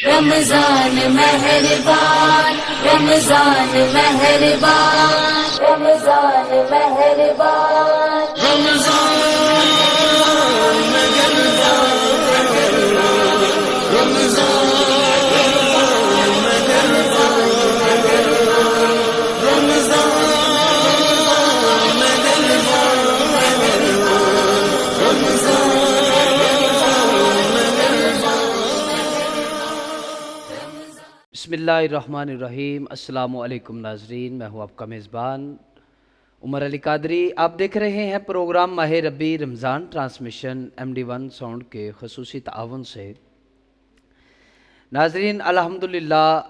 رمضان مہربان رمضان مہربان رمضان مہربان بسم اللہ الرحمن الرحیم۔ السلام علیکم ناظرین، میں ہوں آپ کا میزبان عمر علی قادری۔ آپ دیکھ رہے ہیں پروگرام ماہ ربی رمضان ٹرانسمیشن MD1 ساؤنڈ کے خصوصی تعاون سے۔ ناظرین الحمدللہ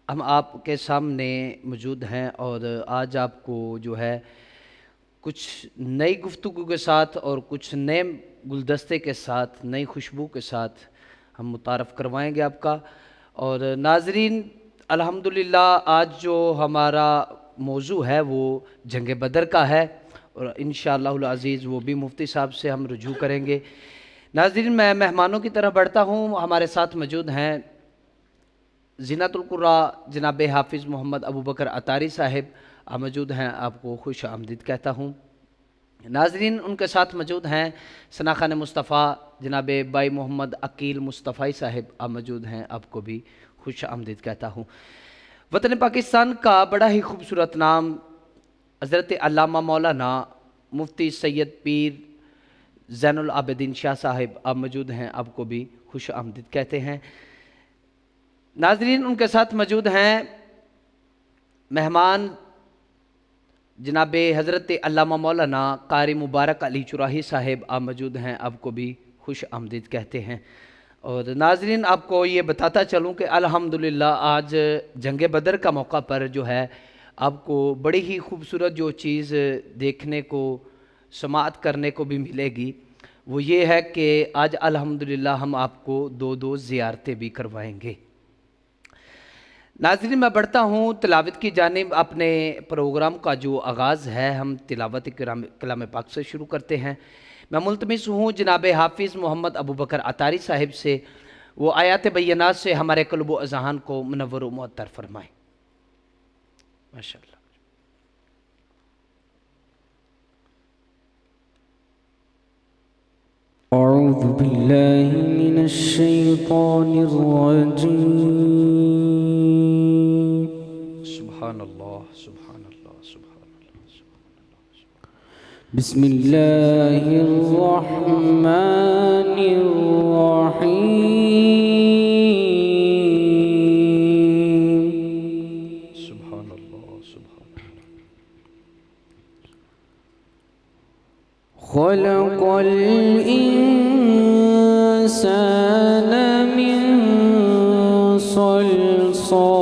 ہم آپ کے سامنے موجود ہیں اور آج آپ کو جو ہے کچھ نئی گفتگو کے ساتھ اور کچھ نئے گلدستے کے ساتھ، نئی خوشبو کے ساتھ ہم متعارف کروائیں گے آپ کا۔ اور ناظرین الحمدللہ آج جو ہمارا موضوع ہے وہ جنگ بدر کا ہے اور انشاءاللہ العزیز وہ بھی مفتی صاحب سے ہم رجوع کریں گے۔ ناظرین میں مہمانوں کی طرف بڑھتا ہوں۔ ہمارے ساتھ موجود ہیں زینت القراء جناب حافظ محمد ابو بکر عطاری صاحب موجود ہیں، آپ کو خوش آمدید کہتا ہوں۔ ناظرین ان کے ساتھ موجود ہیں ثناخان مصطفیٰ جناب بائی محمد عقیل مصطفی صاحب موجود ہیں، آپ کو بھی خوش آمدید کہتا ہوں۔ وطن پاکستان کا بڑا ہی خوبصورت نام حضرت علامہ مولانا مفتی سید پیر زین العابدین شاہ صاحب موجود ہیں، آپ کو بھی خوش آمدید کہتے ہیں۔ ناظرین ان کے ساتھ موجود ہیں مہمان جناب حضرت علامہ مولانا قاری مبارک علی چراہی صاحب موجود ہیں، آپ کو بھی خوش آمدید کہتے ہیں۔ اور ناظرین آپ کو یہ بتاتا چلوں کہ الحمدللہ آج جنگ بدر کا موقع پر جو ہے آپ کو بڑی ہی خوبصورت جو چیز دیکھنے کو سماعت کرنے کو بھی ملے گی، وہ یہ ہے کہ آج الحمدللہ ہم آپ کو دو زیارتیں بھی کروائیں گے۔ ناظرین میں بڑھتا ہوں تلاوت کی جانب۔ اپنے پروگرام کا جو آغاز ہے ہم تلاوت کلام پاک سے شروع کرتے ہیں۔ میں ملتمس ہوں جناب حافظ محمد ابو بکر عطاری صاحب سے وہ آیات بینات سے ہمارے قلب و اذہان کو منور و معطر فرمائیں۔ ماشاءاللہ۔ اعوذ باللہ من الشیطان الرجیم۔ سبحان اللہ سبحان اللہ سبحان اللہ سبحان اللہ۔ بسم اللہ الرحمن الرحیم۔ سبحان اللہ سبحان اللہ۔ خلق الانسان من صلصال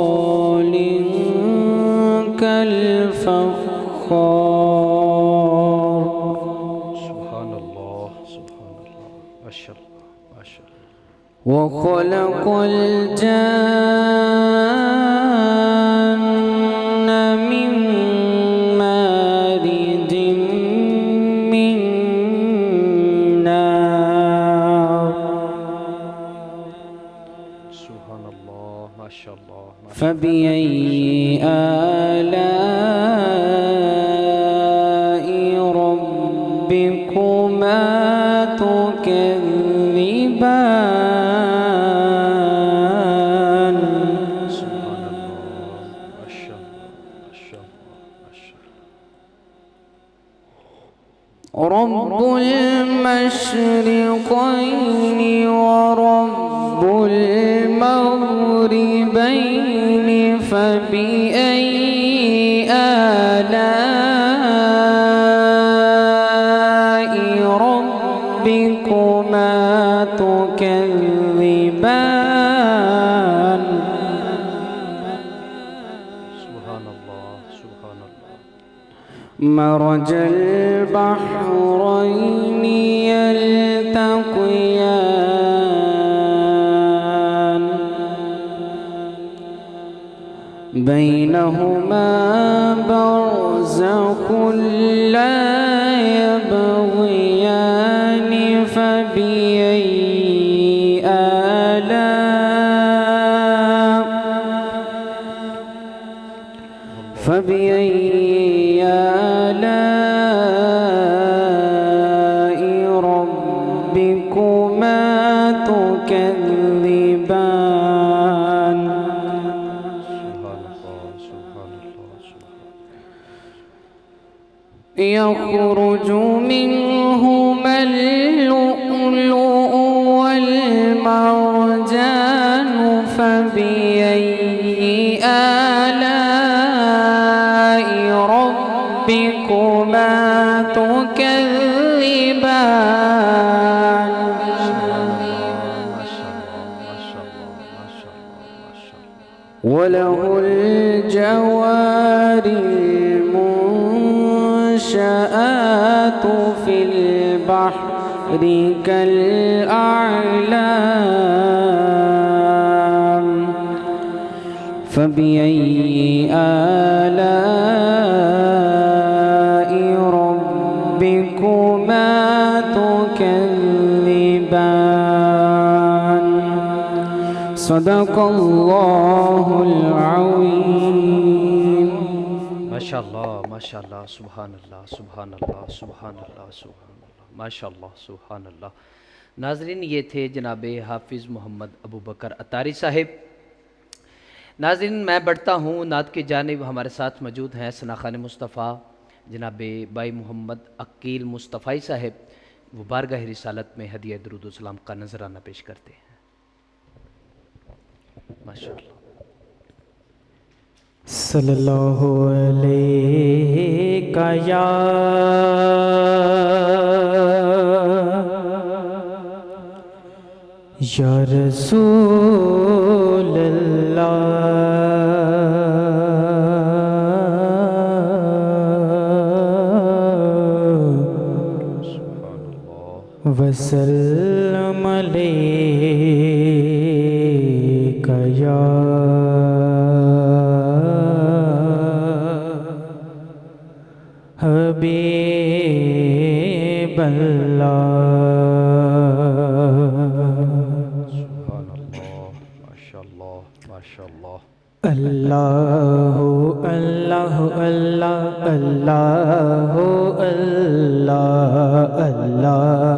كالفخار۔ سبحان اللہ سبحان اللہ ماشاء اللہ ماشاء اللہ۔ وخلق الجان من مارج من نار۔ سبحان اللہ ماشاء اللہ ماشاء فبأي آلاء ربكما تكذبان؟ سبحان اللہ ماشاء اللہ ماشاء اللہ ماشاء اللہ۔ رب المشرقين ورب المغربين فبأي آلاء ربكما تكذبان؟ سبحان اللہ سبحان اللہ۔ مرج البحرين يلتقيان بينهما برزخ لا يبغيان فبأي آلاء تكذبان يخرج منهما اللؤلؤ والمرجان فبأي آلاء ربكما تكذبان وله الجوار المنشآت في البحر كالأعلام فبأي آلاء ربكما تكذبان صدق الله العظيم ماشاءاللہ ماشاءاللہ سبحان اللہ سبحان اللہ سبحان اللہ سبحان اللہ ماشاءاللہ سبحان اللہ۔ ناظرین یہ تھے جناب حافظ محمد ابو بکر اتاری صاحب۔ ناظرین میں بڑھتا ہوں نعت کی جانب، ہمارے ساتھ موجود ہیں ثناخان مصطفیٰ جناب بھائی محمد عقیل مصطفی صاحب، وہ بارگاہ رسالت میں ہدیہ درود و سلام کا نذرانہ پیش کرتے ہیں۔ ماشاءاللہ۔ صلی اللہ علیہ یا رسول اللہ وسلم علیک یا حبیب اللہ۔ سبحان اللہ ماشاءاللہ ماشاءاللہ۔ اللہ اللہ اللہ اللہ اللہ اللہ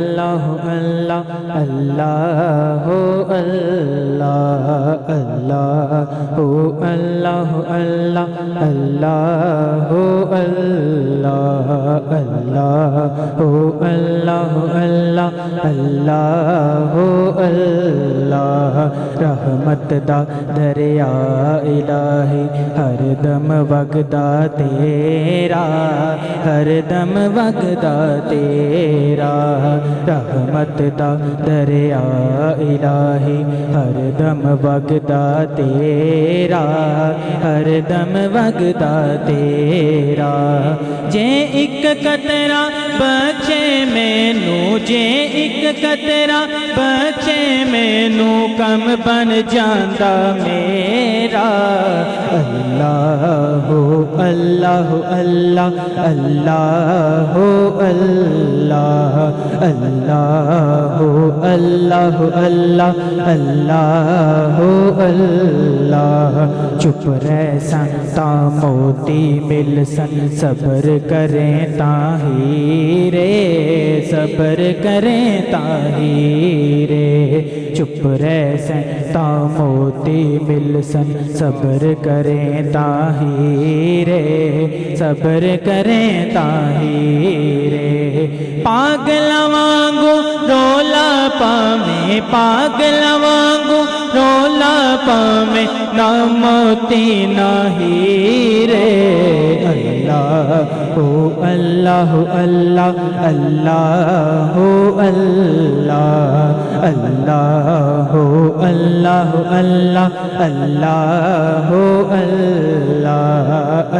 اللہ اللہ اللہ اللہ اللہ اللہ اللہ اللہ اللہ اللہ اللہ اللہ رحمت دا دریا الہی ہر دم وگدا تیرا، ہر دم وگدا تیرا، رحمت دا دریا الہی ہر دم وگدا تیرا، ہر دم وگدا تیرا۔ جے ایک قطرہ بچے مینو، جے ایک قطرہ بچے مینو کم بن جاندا میرا۔ اللہ اللہ اللہ اللہ اللہ اللہ اللہ اللہ اللہ اللہ چپ رہ سن تا موتی مل سن، صبر کریں تاہیرے، صبر کریں تاہیرے، چپ رہ سن تا موتی مل سن، صبر کریں تاہیرے، صبر کریں تاہیرے۔ پاگل وانگو رولا پاویں، پاگل وانگو رولا پاویں، نہ موتی نہ ہیرے۔ اللہ اللہ اللہ اللہ اللہ اللہ اللہ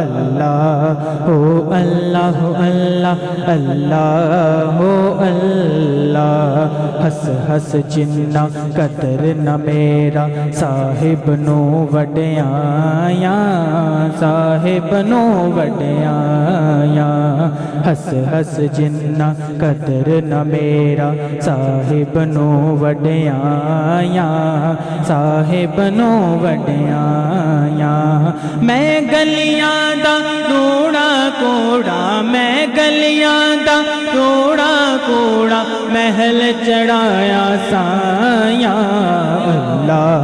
اللہ اللہ اللہ اللہ اللہ اللہ ہس ہس جنہ قدر نہ میرا، صاحب نو وڈیاں، صاحب نو وڈیاں، ہس ہس جنہ قدر نہ میرا، صاحب نو وڈیاں، صاحب نو وڈیاں۔ میں گلیاں دا روڑا کوڑا، میں گلیاں دا روڑا کوڑا محل چڑھایا سایاں اللہ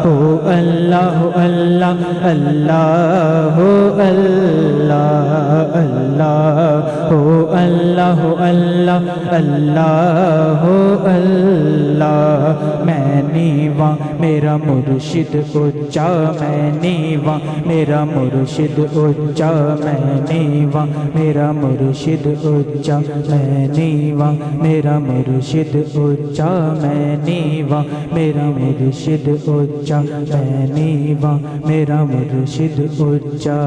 ہو اللہ اللہ اللہ ہو اللہ اللہ ہو اللہ اللہ اللہ ہو اللہ میں نیواں میرا مرشد اونچا میں نیواں میرا مرشد اونچا میں نیواں میرا مرشد اونچا میں نیواں میرا مرشد اونچا میں نیواں میرا مرشد اونچا میں نیواں میرا مرشد اونچا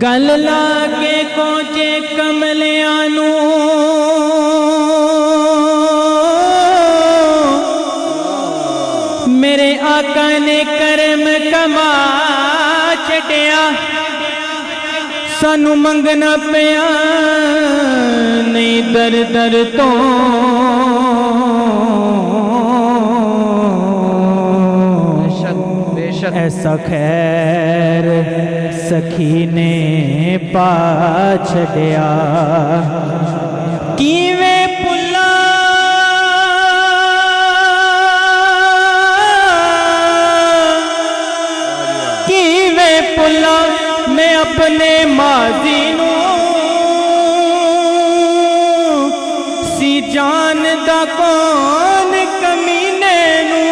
گل لا کے کوچے کملیاں نو میرے آقا نے کرم کما چھڈیا سانو منگنا پیا نہیں در در تو بے شک ایسا خیر سخی نے پا چھڈیا کیویں پلا کیویں پلا میں اپنے ماضی نو سی جان دا کون کمینے نو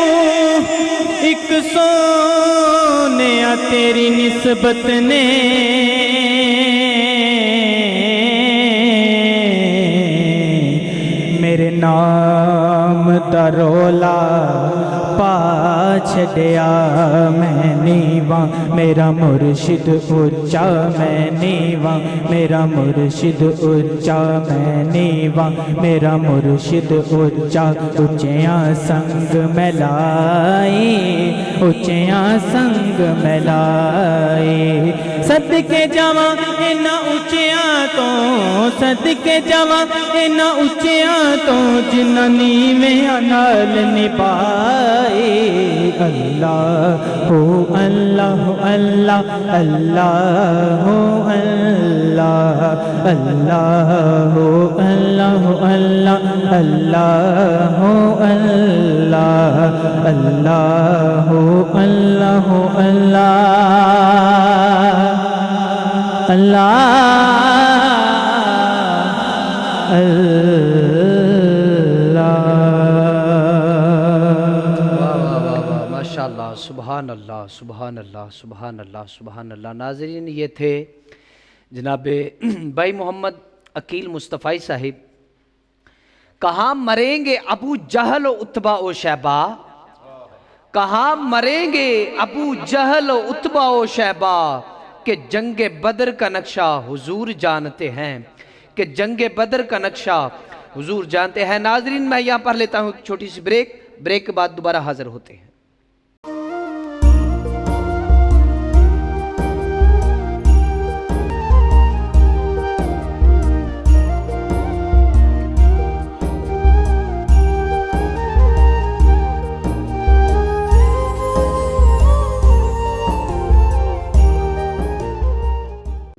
ایک سونیا تیری نسبت نے میرے نام دا رولا پا چھڈیا میں نیواں میرا مرشد اونچا میں نیواں میرا مرشد اونچا میں نیواں میرا مرشد اونچا اونچیاں سنگ میں لائی اونچیاں سنگ میں لائی صدقے جاواں انہاں اونچیاں تو صدقے جاواں انہاں اونچیاں تو جنہاں نیویاں نال نبھائی اللہ ہو اللہ اللہ اللہ ہو اللہ اللہ ہو اللہ اللہ اللہ ہو اللہ اللہ ہو اللہ اللہ اللہ ماشاءاللہ سبحان اللہ سبحان اللہ سبحان اللہ سبحان اللہ۔ ناظرین یہ تھے جناب بھائی محمد عقیل مصطفی صاحب۔ کہاں مریں گے ابو جہل و عتبہ و شیبہ، کہاں مریں گے ابو جہل و عتبہ و شیبہ، کہ جنگ بدر کا نقشہ حضور جانتے ہیں، کہ جنگ بدر کا نقشہ حضور جانتے ہیں۔ ناظرین میں یہاں پر لیتا ہوں ایک چھوٹی سی بریک کے بعد دوبارہ حاضر ہوتے ہیں۔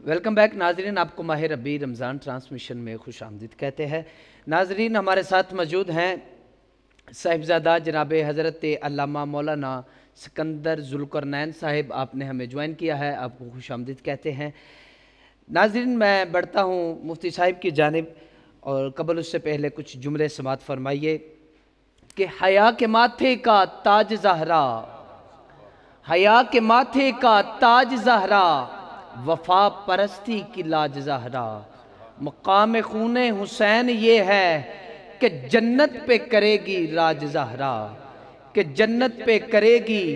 ویلکم بیک ناظرین، آپ کو ماہ ربیع رمضان ٹرانسمیشن میں خوش آمدید کہتے ہیں۔ ناظرین ہمارے ساتھ موجود ہیں صاحبزادہ جناب حضرت علامہ مولانا سکندر ذوالقرنین صاحب، آپ نے ہمیں جوائن کیا ہے، آپ کو خوش آمدید کہتے ہیں۔ ناظرین میں بڑھتا ہوں مفتی صاحب کی جانب، اور قبل اس سے پہلے کچھ جملے سماعت فرمائیے کہ حیا کے ماتھے کا تاج زہرا، حیا کے ماتھے کا تاج زہرا، وفا پرستی کی لاج زہرا، مقام خون حسین یہ ہے کہ جنت پہ کرے گی راج زہرا، کہ جنت پہ کرے گی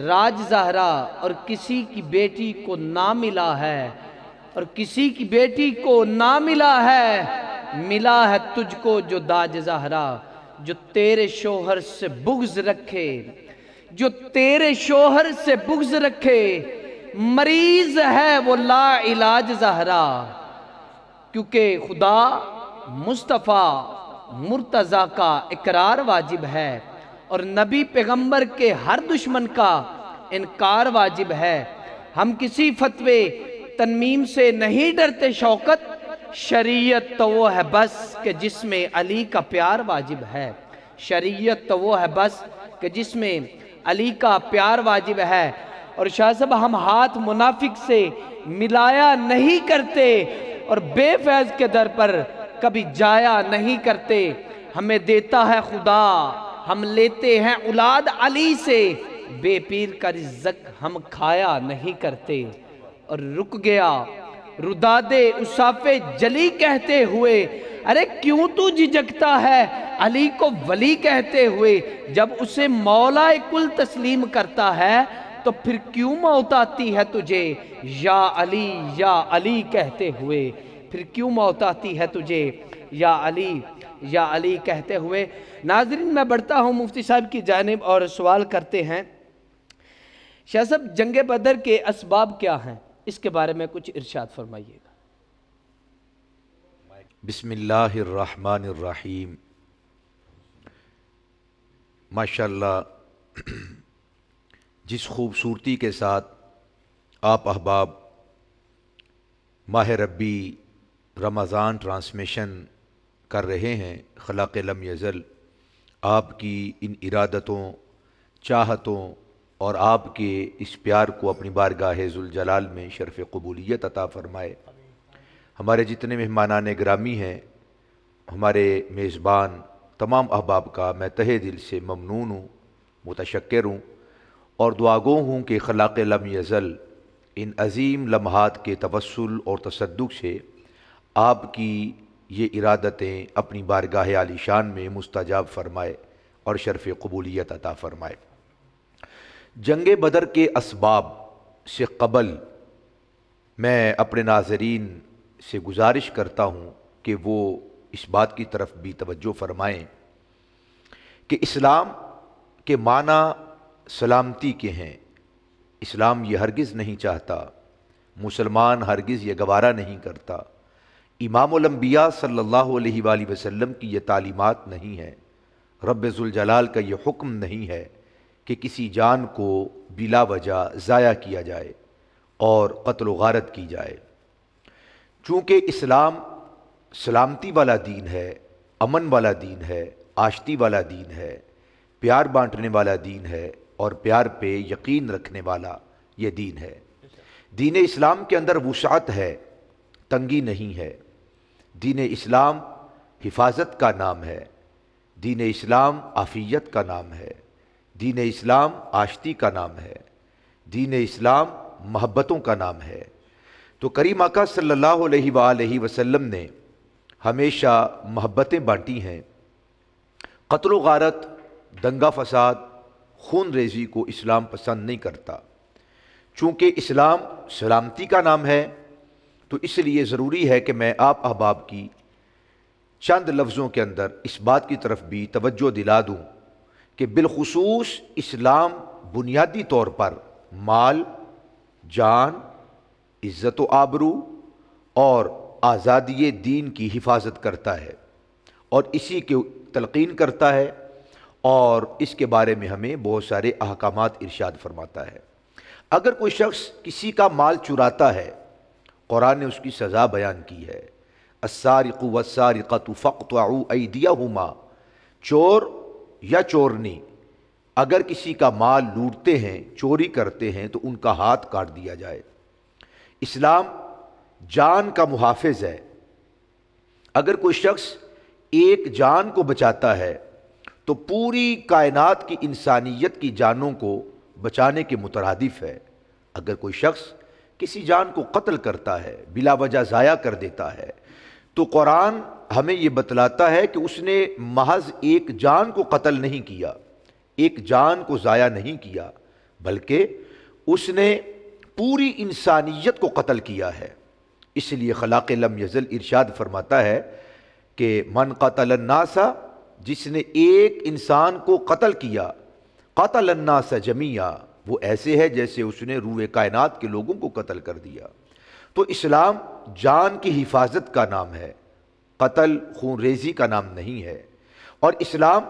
راج زہرا، اور کسی کی بیٹی کو نہ ملا ہے، اور کسی کی بیٹی کو نہ ملا ہے، ملا ہے تجھ کو جو داج زہرا، جو تیرے شوہر سے بغض رکھے، جو تیرے شوہر سے بغض رکھے، مریض ہے وہ لا علاج زہرا، کیونکہ خدا مصطفیٰ مرتضیٰ کا اقرار واجب ہے، اور نبی پیغمبر کے ہر دشمن کا انکار واجب ہے۔ ہم کسی فتوے تنمیم سے نہیں ڈرتے شوکت، شریعت تو وہ ہے بس کہ جس میں علی کا پیار واجب ہے، شریعت تو وہ ہے بس کہ جس میں علی کا پیار واجب ہے۔ اور شاہ صاحب ہم ہاتھ منافق سے ملایا نہیں کرتے اور بے فیض کے در پر کبھی جایا نہیں کرتے، ہمیں دیتا ہے خدا ہم لیتے ہیں اولاد علی سے، بے پیر کا رزق ہم کھایا نہیں کرتے۔ اور رک گیا روداد اصاف جلی کہتے ہوئے، ارے کیوں تو جھجکتا ہے علی کو ولی کہتے ہوئے، جب اسے مولا کل تسلیم کرتا ہے تو پھر کیوں موت آتی ہے تجھے یا علی کہتے ہوئے، پھر کیوں موت آتی ہے تجھے یا علی کہتے ہوئے۔ ناظرین میں بڑھتا ہوں مفتی صاحب کی جانب اور سوال کرتے ہیں، شاہ صاحب جنگ بدر کے اسباب کیا ہیں، اس کے بارے میں کچھ ارشاد فرمائیے گا۔ بسم اللہ الرحمن الرحیم۔ ماشاءاللہ جس خوبصورتی کے ساتھ آپ احباب ماہ ربی رمضان ٹرانسمیشن کر رہے ہیں، خلاق لم یزل آپ کی ان ارادتوں، چاہتوں اور آپ کے اس پیار کو اپنی بارگاہ ذوالجلال میں شرف قبولیت عطا فرمائے۔ ہمارے جتنے مہمانان گرامی ہیں، ہمارے میزبان تمام احباب کا میں تہہ دل سے ممنون ہوں، متشکر ہوں اور دعاگو ہوں کہ خلاق لم یزل ان عظیم لمحات کے توسل اور تصدق سے آپ کی یہ ارادتیں اپنی بارگاہ عالی شان میں مستجاب فرمائے اور شرف قبولیت عطا فرمائے۔ جنگ بدر کے اسباب سے قبل میں اپنے ناظرین سے گزارش کرتا ہوں کہ وہ اس بات کی طرف بھی توجہ فرمائیں کہ اسلام کے معنی سلامتی کے ہیں۔ اسلام یہ ہرگز نہیں چاہتا، مسلمان ہرگز یہ گوارا نہیں کرتا، امام الانبیاء صلی اللہ علیہ وآلہ وسلم کی یہ تعلیمات نہیں ہے، رب ذوالجلال کا یہ حکم نہیں ہے کہ کسی جان کو بلا وجہ ضائع کیا جائے اور قتل و غارت کی جائے۔ چونکہ اسلام سلامتی والا دین ہے، امن والا دین ہے، آشتی والا دین ہے، پیار بانٹنے والا دین ہے اور پیار پہ یقین رکھنے والا یہ دین ہے۔ دین اسلام کے اندر وسعت ہے، تنگی نہیں ہے۔ دین اسلام حفاظت کا نام ہے، دین اسلام عافیت کا نام ہے، دین اسلام آشتی کا نام ہے، دین اسلام محبتوں کا نام ہے۔ تو کریم آقا صلی اللہ علیہ وآلہ وسلم نے ہمیشہ محبتیں بانٹی ہیں۔ قتل و غارت، دنگا فساد، خون ریزی کو اسلام پسند نہیں کرتا۔ چونکہ اسلام سلامتی کا نام ہے تو اس لیے ضروری ہے کہ میں آپ احباب کی چند لفظوں کے اندر اس بات کی طرف بھی توجہ دلا دوں کہ بالخصوص اسلام بنیادی طور پر مال، جان، عزت و آبرو اور آزادی دین کی حفاظت کرتا ہے اور اسی کی تلقین کرتا ہے، اور اس کے بارے میں ہمیں بہت سارے احکامات ارشاد فرماتا ہے۔ اگر کوئی شخص کسی کا مال چراتا ہے، قرآن نے اس کی سزا بیان کی ہے، السارق والسارقۃ فاقطعوا ایدیہما، چور یا چورنی اگر کسی کا مال لوٹتے ہیں، چوری کرتے ہیں تو ان کا ہاتھ کاٹ دیا جائے۔ اسلام جان کا محافظ ہے۔ اگر کوئی شخص ایک جان کو بچاتا ہے تو پوری کائنات کی انسانیت کی جانوں کو بچانے کے مترادف ہے۔ اگر کوئی شخص کسی جان کو قتل کرتا ہے، بلا وجہ ضائع کر دیتا ہے، تو قرآن ہمیں یہ بتلاتا ہے کہ اس نے محض ایک جان کو قتل نہیں کیا، ایک جان کو ضائع نہیں کیا، بلکہ اس نے پوری انسانیت کو قتل کیا ہے۔ اس لیے خلاق لم یزل ارشاد فرماتا ہے کہ من قتل الناس، جس نے ایک انسان کو قتل کیا، قتل الناس جمیعا، وہ ایسے ہے جیسے اس نے روئے کائنات کے لوگوں کو قتل کر دیا۔ تو اسلام جان کی حفاظت کا نام ہے، قتل خون ریزی کا نام نہیں ہے، اور اسلام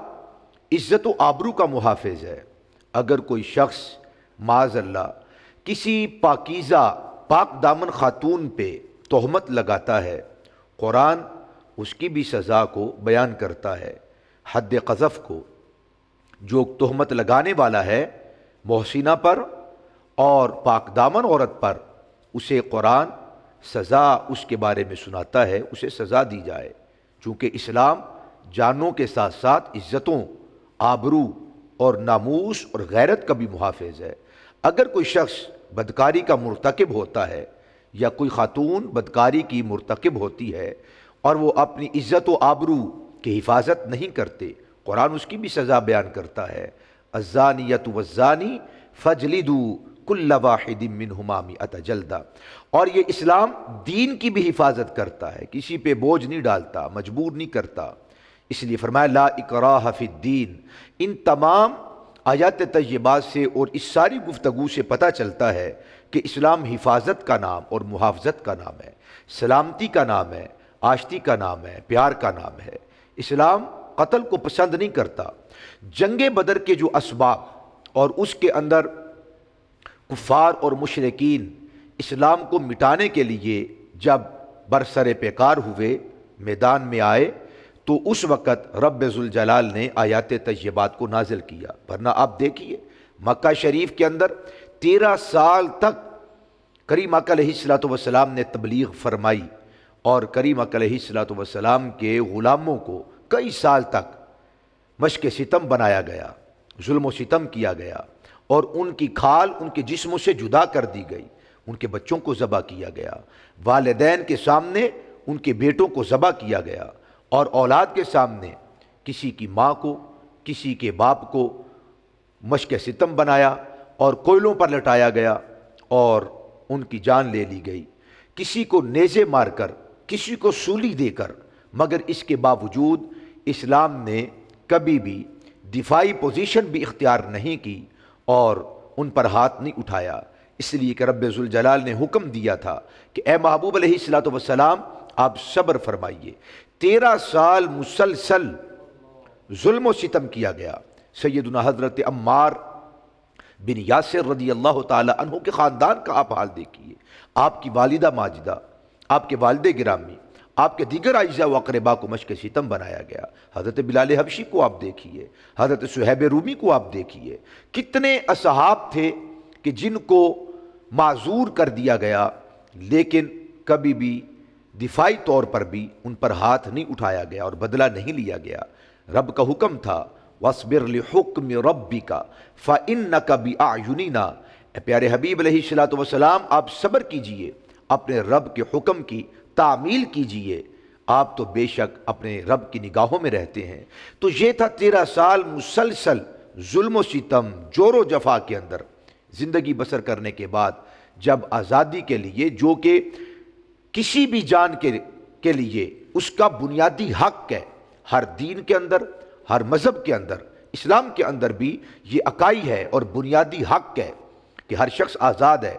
عزت و آبرو کا محافظ ہے۔ اگر کوئی شخص معاذ اللہ کسی پاکیزہ پاک دامن خاتون پہ تہمت لگاتا ہے، قرآن اس کی بھی سزا کو بیان کرتا ہے۔ حد قذف کو، جو تہمت لگانے والا ہے محسنہ پر اور پاک دامن عورت پر، اسے قرآن سزا اس کے بارے میں سناتا ہے، اسے سزا دی جائے، چونکہ اسلام جانوں کے ساتھ ساتھ عزتوں، آبرو اور ناموس اور غیرت کا بھی محافظ ہے۔ اگر کوئی شخص بدکاری کا مرتکب ہوتا ہے یا کوئی خاتون بدکاری کی مرتکب ہوتی ہے اور وہ اپنی عزت و آبرو کی حفاظت نہیں کرتے، قرآن اس کی بھی سزا بیان کرتا ہے۔ الزانیۃ والزانی فاجلدوا کل واحد منہما مئۃ جلدہ۔ اور یہ اسلام دین کی بھی حفاظت کرتا ہے، کسی پہ بوجھ نہیں ڈالتا، مجبور نہیں کرتا، اس لیے فرمایا لا اکراہ فی الدین۔ ان تمام آیات طیبات سے اور اس ساری گفتگو سے پتہ چلتا ہے کہ اسلام حفاظت کا نام اور محافظت کا نام ہے، سلامتی کا نام ہے، آشتی کا نام ہے، پیار کا نام ہے۔ اسلام قتل کو پسند نہیں کرتا۔ جنگ بدر کے جو اسباب اور اس کے اندر کفار اور مشرکین اسلام کو مٹانے کے لیے جب برسر پیکار ہوئے، میدان میں آئے، تو اس وقت رب ذوالجلال نے آیات طیبات کو نازل کیا۔ ورنہ آپ دیکھیے مکہ شریف کے اندر 13 سال تک کریم آقا علیہ الصلوۃ والسلام نے تبلیغ فرمائی، اور کریم آقا علیہ الصلوۃ والسلام کے غلاموں کو کئی سال تک مشق ستم بنایا گیا، ظلم و ستم کیا گیا، اور ان کی کھال ان کے جسموں سے جدا کر دی گئی، ان کے بچوں کو ذبح کیا گیا، والدین کے سامنے ان کے بیٹوں کو ذبح کیا گیا، اور اولاد کے سامنے کسی کی ماں کو، کسی کے باپ کو مشق ستم بنایا اور کوئلوں پر لٹایا گیا اور ان کی جان لے لی گئی، کسی کو نیزے مار کر، کسی کو سولی دے کر۔ مگر اس کے باوجود اسلام نے کبھی بھی دفاعی پوزیشن بھی اختیار نہیں کی اور ان پر ہاتھ نہیں اٹھایا، اس لیے کہ رب ذوالجلال نے حکم دیا تھا کہ اے محبوب علیہ الصلوۃ والسلام آپ صبر فرمائیے۔ 13 سال مسلسل ظلم و ستم کیا گیا۔ سیدنا حضرت عمار بن یاسر رضی اللہ تعالی عنہ کے خاندان کا آپ حال دیکھیے، آپ کی والدہ ماجدہ، آپ کے والد گرامی، آپ کے دیگر اعزاء و اقرباء کو مشق ستم بنایا گیا۔ حضرت بلال حبشی کو آپ دیکھیے، حضرت صہیب رومی کو آپ دیکھیے، کتنے اصحاب تھے کہ جن کو معذور کر دیا گیا، لیکن کبھی بھی دفاعی طور پر بھی ان پر ہاتھ نہیں اٹھایا گیا اور بدلہ نہیں لیا گیا۔ رب کا حکم تھا وَاصْبِرْ لِحُکْمِ رَبِّكَ فَإِنَّكَ بِأَعْيُنِنَا۔ اے پیارے حبیب علیہ الصلوۃ والسلام آپ صبر کیجئے، اپنے رب کے حکم کی تعمیل کیجئے، آپ تو بے شک اپنے رب کی نگاہوں میں رہتے ہیں۔ تو یہ تھا 13 سال مسلسل ظلم و ستم، جور و جفا کے اندر زندگی بسر کرنے کے بعد جب آزادی کے لیے، جو کہ کسی بھی جان کے لیے اس کا بنیادی حق ہے، ہر دین کے اندر، ہر مذہب کے اندر، اسلام کے اندر بھی یہ اکائی ہے اور بنیادی حق ہے کہ ہر شخص آزاد ہے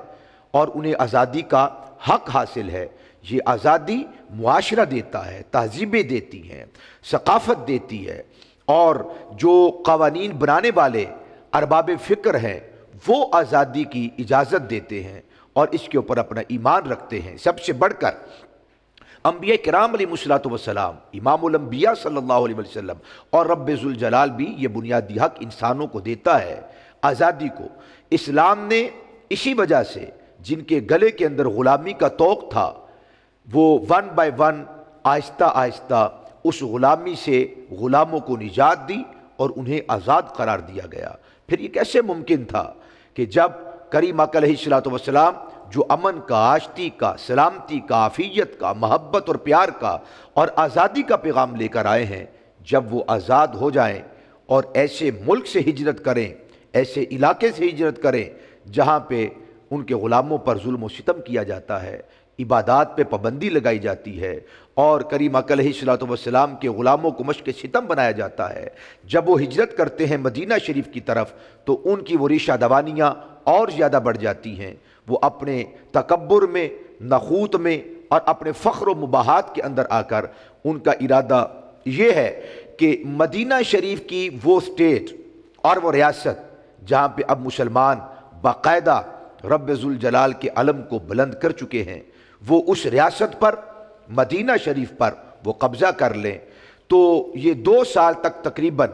اور انہیں آزادی کا حق حاصل ہے۔ یہ آزادی معاشرہ دیتا ہے، تہذیبیں دیتی ہیں، ثقافت دیتی ہے، اور جو قوانین بنانے والے ارباب فکر ہیں وہ آزادی کی اجازت دیتے ہیں اور اس کے اوپر اپنا ایمان رکھتے ہیں۔ سب سے بڑھ کر انبیاء کرام علیہ الصلوۃ والسلام، امام الانبیاء صلی اللہ علیہ وسلم، اور رب ذوالجلال بھی یہ بنیادی حق انسانوں کو دیتا ہے، آزادی کو۔ اسلام نے اسی وجہ سے جن کے گلے کے اندر غلامی کا طوق تھا، وہ ون بائی ون آہستہ آہستہ اس غلامی سے غلاموں کو نجات دی اور انہیں آزاد قرار دیا گیا۔ پھر یہ کیسے ممکن تھا کہ جب کریم آقا علیہ الصلوۃ والسلام جو امن کا، آشتی کا، سلامتی کا، عافیت کا، محبت اور پیار کا اور آزادی کا پیغام لے کر آئے ہیں، جب وہ آزاد ہو جائیں اور ایسے ملک سے ہجرت کریں، ایسے علاقے سے ہجرت کریں جہاں پہ ان کے غلاموں پر ظلم و ستم کیا جاتا ہے، عبادات پہ پابندی لگائی جاتی ہے، اور کریم آقا علیہ الصلوۃ والسلام کے غلاموں کو مشق ستم بنایا جاتا ہے، جب وہ ہجرت کرتے ہیں مدینہ شریف کی طرف تو ان کی وہ ریشہ دوانیاں اور زیادہ بڑھ جاتی ہیں۔ وہ اپنے تکبر میں، نخوت میں اور اپنے فخر و مباحات کے اندر آ کر ان کا ارادہ یہ ہے کہ مدینہ شریف کی وہ اسٹیٹ اور وہ ریاست جہاں پہ اب مسلمان باقاعدہ رب ذوالجلال کے علم کو بلند کر چکے ہیں، وہ اس ریاست پر مدینہ شریف پر وہ قبضہ کر لیں، تو یہ 2 سال تک تقریباً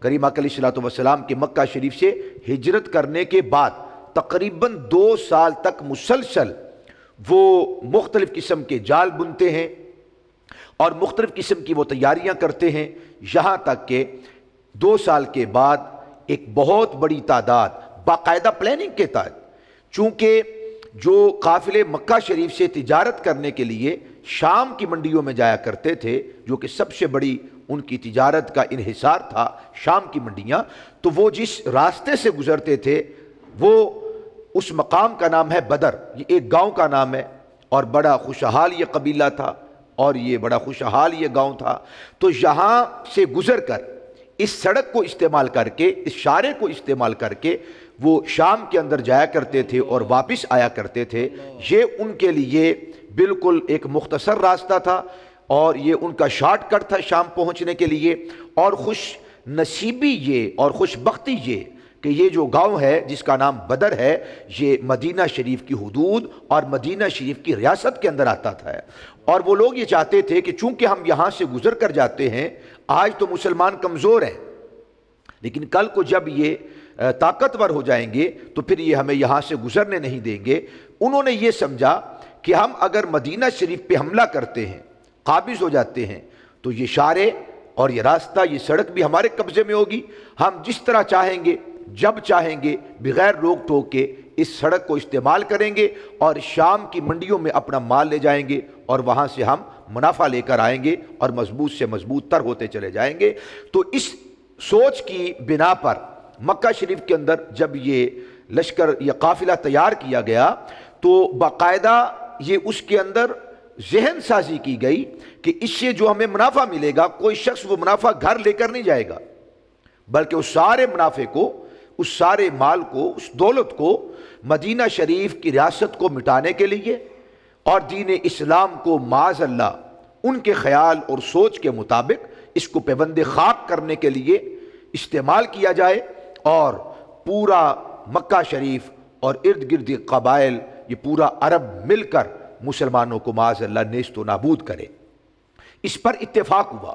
کریم آقا علیہ السلام کے مکہ شریف سے ہجرت کرنے کے بعد تقریباً 2 سال تک مسلسل وہ مختلف قسم کے جال بنتے ہیں اور مختلف قسم کی وہ تیاریاں کرتے ہیں، یہاں تک کہ 2 سال کے بعد ایک بہت بڑی تعداد باقاعدہ پلاننگ کے تحت، چونکہ جو قافلے مکہ شریف سے تجارت کرنے کے لیے شام کی منڈیوں میں جایا کرتے تھے، جو کہ سب سے بڑی ان کی تجارت کا انحصار تھا شام کی منڈیاں، تو وہ جس راستے سے گزرتے تھے وہ اس مقام کا نام ہے بدر، یہ ایک گاؤں کا نام ہے، اور بڑا خوشحال یہ قبیلہ تھا اور یہ بڑا خوشحال یہ گاؤں تھا۔ تو یہاں سے گزر کر اس سڑک کو استعمال کر کے، اس شارے کو استعمال کر کے وہ شام کے اندر جایا کرتے تھے اور واپس آیا کرتے تھے۔ یہ ان کے لیے بالکل ایک مختصر راستہ تھا اور یہ ان کا شارٹ کٹ تھا شام پہنچنے کے لیے، اور خوش نصیبی یہ اور خوش بختی یہ کہ یہ جو گاؤں ہے جس کا نام بدر ہے، یہ مدینہ شریف کی حدود اور مدینہ شریف کی ریاست کے اندر آتا تھا، اور وہ لوگ یہ چاہتے تھے کہ چونکہ ہم یہاں سے گزر کر جاتے ہیں، آج تو مسلمان کمزور ہیں لیکن کل کو جب یہ طاقتور ہو جائیں گے تو پھر یہ ہمیں یہاں سے گزرنے نہیں دیں گے۔ انہوں نے یہ سمجھا کہ ہم اگر مدینہ شریف پہ حملہ کرتے ہیں، قابض ہو جاتے ہیں، تو یہ شارے اور یہ راستہ، یہ سڑک بھی ہمارے قبضے میں ہوگی، ہم جس طرح چاہیں گے جب چاہیں گے بغیر روک ٹوک کے اس سڑک کو استعمال کریں گے اور شام کی منڈیوں میں اپنا مال لے جائیں گے اور وہاں سے ہم منافع لے کر آئیں گے اور مضبوط سے مضبوط تر ہوتے چلے جائیں گے۔ تو اس سوچ کی بنا پر مکہ شریف کے اندر جب یہ لشکر، یہ قافلہ تیار کیا گیا تو باقاعدہ یہ اس کے اندر ذہن سازی کی گئی کہ اس سے جو ہمیں منافع ملے گا، کوئی شخص وہ منافع گھر لے کر نہیں جائے گا، بلکہ اس سارے منافع کو، اس سارے مال کو، اس دولت کو مدینہ شریف کی ریاست کو مٹانے کے لیے اور دین اسلام کو معاذ اللہ ان کے خیال اور سوچ کے مطابق اس کو پیوند خاک کرنے کے لیے استعمال کیا جائے، اور پورا مکہ شریف اور ارد گرد قبائل، یہ پورا عرب مل کر مسلمانوں کو معاذ اللہ نیست و نابود کرے۔ اس پر اتفاق ہوا،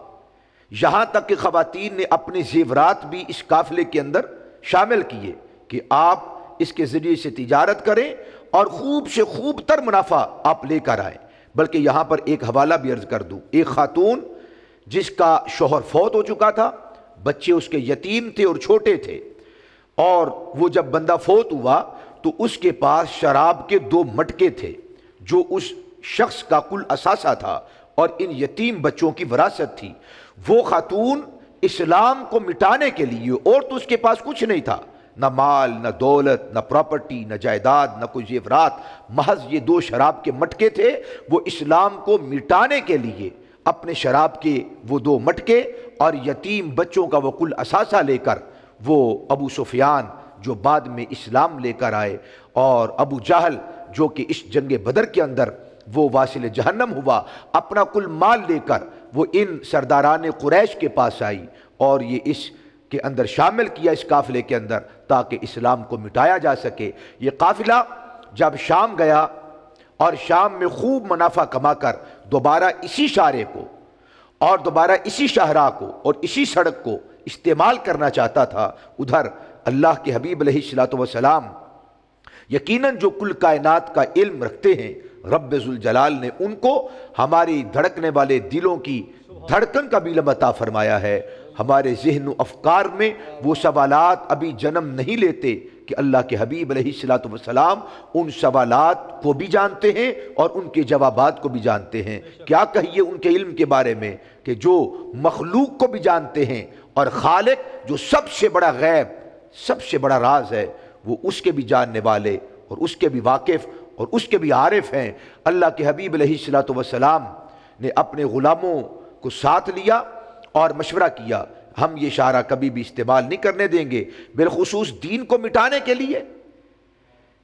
یہاں تک کہ خواتین نے اپنے زیورات بھی اس قافلے کے اندر شامل کیے کہ آپ اس کے ذریعے سے تجارت کریں اور خوب سے خوب تر منافع آپ لے کر آئیں۔ بلکہ یہاں پر ایک حوالہ بھی عرض کر دوں، ایک خاتون جس کا شوہر فوت ہو چکا تھا، بچے اس کے یتیم تھے اور چھوٹے تھے، اور وہ جب بندہ فوت ہوا تو اس کے پاس شراب کے 2 مٹکے تھے جو اس شخص کا کل اثاثہ تھا اور ان یتیم بچوں کی وراثت تھی۔ وہ خاتون اسلام کو مٹانے کے لیے، اور تو اس کے پاس کچھ نہیں تھا، نہ مال، نہ دولت، نہ پراپرٹی، نہ جائیداد، نہ کوئی زیورات، محض یہ 2 شراب کے مٹکے تھے۔ وہ اسلام کو مٹانے کے لیے اپنے شراب کے وہ 2 مٹکے اور یتیم بچوں کا وہ کل اثاثہ لے کر وہ ابو سفیان جو بعد میں اسلام لے کر آئے، اور ابو جہل جو کہ اس جنگ بدر کے اندر وہ واصل جہنم ہوا، اپنا کل مال لے کر وہ ان سرداران قریش کے پاس آئی اور یہ اس کے اندر شامل کیا اس قافلے کے اندر تاکہ اسلام کو مٹایا جا سکے۔ یہ قافلہ جب شام گیا اور شام میں خوب منافع کما کر دوبارہ اسی شارے کو اور دوبارہ اسی شاہراہ کو اور اسی سڑک کو استعمال کرنا چاہتا تھا، ادھر اللہ کے حبیب علیہ السلام یقیناً جو کل کائنات کا علم رکھتے ہیں، رب ذوالجلال نے ان کو ہماری دھڑکنے والے دلوں کی دھڑکن کا بھی علم عطا فرمایا ہے۔ ہمارے ذہن و افکار میں وہ سوالات ابھی جنم نہیں لیتے کہ اللہ کے حبیب علیہ السلام ان سوالات کو بھی جانتے ہیں اور ان کے جوابات کو بھی جانتے ہیں۔ کیا کہیے ان کے علم کے بارے میں کہ جو مخلوق کو بھی جانتے ہیں اور خالق جو سب سے بڑا غیب، سب سے بڑا راز ہے، وہ اس کے بھی جاننے والے اور اس کے بھی واقف اور اس کے بھی عارف ہیں۔ اللہ کے حبیب علیہ السلام نے اپنے غلاموں کو ساتھ لیا اور مشورہ کیا، ہم یہ اشارہ کبھی بھی استعمال نہیں کرنے دیں گے، بالخصوص دین کو مٹانے کے لیے،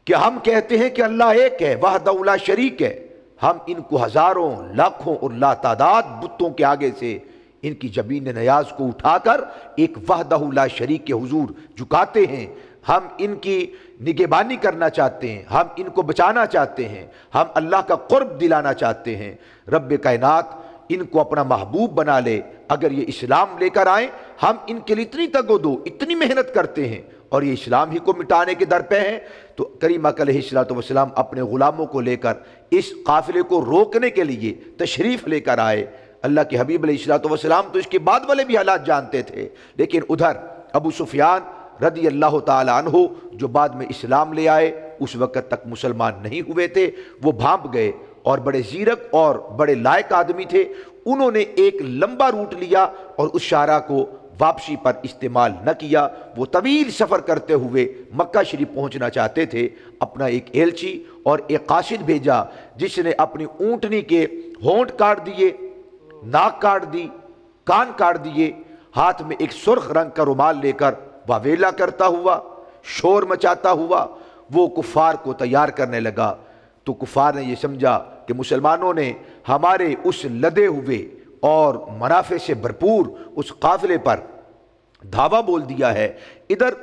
کہ ہم کہتے ہیں کہ اللہ ایک ہے، وحدہ لا شریک ہے، ہم ان کو ہزاروں، لاکھوں اور لا تعداد بتوں کے آگے سے ان کی جبین نیاز کو اٹھا کر ایک وحدہ لا شریک کے حضور جھکاتے ہیں۔ ہم ان کی نگہبانی کرنا چاہتے ہیں، ہم ان کو بچانا چاہتے ہیں، ہم اللہ کا قرب دلانا چاہتے ہیں۔ رب کائنات ان کو اپنا محبوب بنا لے۔ اگر یہ اسلام لے کر آئیں، ہم ان کے لیے اتنی تگ و دو، اتنی محنت کرتے ہیں، اور یہ اسلام ہی کو مٹانے کے در پہ ہیں، تو کریم اکرم علیہ الصلوۃ والسلام اپنے غلاموں کو لے کر اس قافلے کو روکنے کے لیے تشریف لے کر آئے۔ اللہ کے حبیب علیہ الصلوۃ والسلام تو اس کے بعد والے بھی حالات جانتے تھے، لیکن ادھر ابو سفیان رضی اللہ تعالی عنہ جو بعد میں اسلام لے آئے، اس وقت تک مسلمان نہیں ہوئے تھے، وہ بھانپ گئے، اور بڑے زیرک اور بڑے لائق آدمی تھے۔ انہوں نے ایک لمبا روٹ لیا اور اس شاہراہ کو واپسی پر استعمال نہ کیا۔ وہ طویل سفر کرتے ہوئے مکہ شریف پہنچنا چاہتے تھے۔ اپنا ایک ایلچی اور ایک قاصد بھیجا، جس نے اپنی اونٹنی کے ہونٹ کاٹ دیے، ناک کاٹ دی، کان کاٹ دیے، ہاتھ میں ایک سرخ رنگ کا رومال لے کر واویلا کرتا ہوا، شور مچاتا ہوا وہ کفار کو تیار کرنے لگا۔ تو کفار نے یہ سمجھا کہ مسلمانوں نے ہمارے اس لدے ہوئے اور منافع سے بھرپور اس قافلے پر دھاوا بول دیا ہے۔ ادھر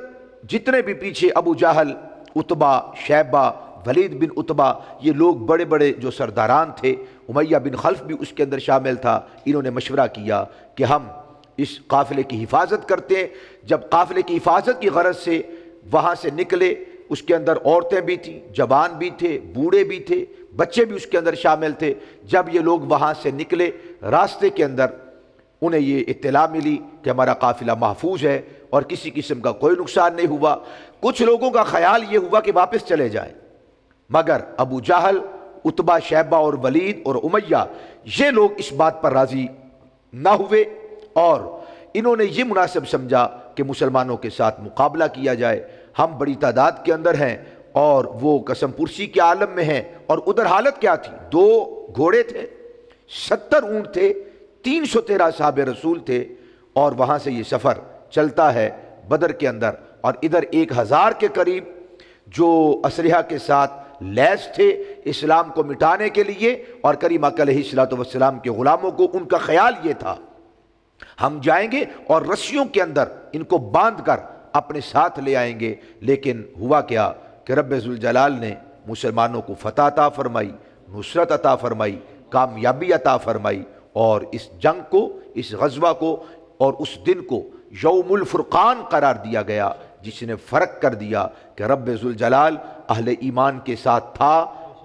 جتنے بھی پیچھے ابو جہل، عتبہ، شیبہ، ولید بن عتبہ، یہ لوگ بڑے بڑے جو سرداران تھے، امیہ بن خلف بھی اس کے اندر شامل تھا، انہوں نے مشورہ کیا کہ ہم اس قافلے کی حفاظت کرتے ہیں۔ جب قافلے کی حفاظت کی غرض سے وہاں سے نکلے، اس کے اندر عورتیں بھی تھیں، جوان بھی تھے، بوڑھے بھی تھے، بچے بھی اس کے اندر شامل تھے۔ جب یہ لوگ وہاں سے نکلے، راستے کے اندر انہیں یہ اطلاع ملی کہ ہمارا قافلہ محفوظ ہے اور کسی قسم کا کوئی نقصان نہیں ہوا۔ کچھ لوگوں کا خیال یہ ہوا کہ واپس چلے جائیں، مگر ابو جہل، عتبہ، شیبہ اور ولید اور امیہ یہ لوگ اس بات پر راضی نہ ہوئے، اور انہوں نے یہ مناسب سمجھا کہ مسلمانوں کے ساتھ مقابلہ کیا جائے۔ ہم بڑی تعداد کے اندر ہیں اور وہ قسم پرسی کے عالم میں ہیں، اور ادھر حالت کیا تھی؟ 2 گھوڑے تھے، 70 اونٹ تھے، 313 صحاب رسول تھے، اور وہاں سے یہ سفر چلتا ہے بدر کے اندر، اور ادھر 1000 کے قریب جو اسلحہ کے ساتھ لیس تھے اسلام کو مٹانے کے لیے، اور کریم اکرم علیہ الصلوۃ والسلام کے غلاموں کو ان کا خیال یہ تھا ہم جائیں گے اور رسیوں کے اندر ان کو باندھ کر اپنے ساتھ لے آئیں گے۔ لیکن ہوا کیا کہ رب ذوالجلال نے مسلمانوں کو فتح عطا فرمائی، نصرت عطا فرمائی، کامیابی عطا فرمائی، اور اس جنگ کو، اس غزوہ کو اور اس دن کو یوم الفرقان قرار دیا گیا، جس نے فرق کر دیا کہ رب ذوالجلال اہل ایمان کے ساتھ تھا،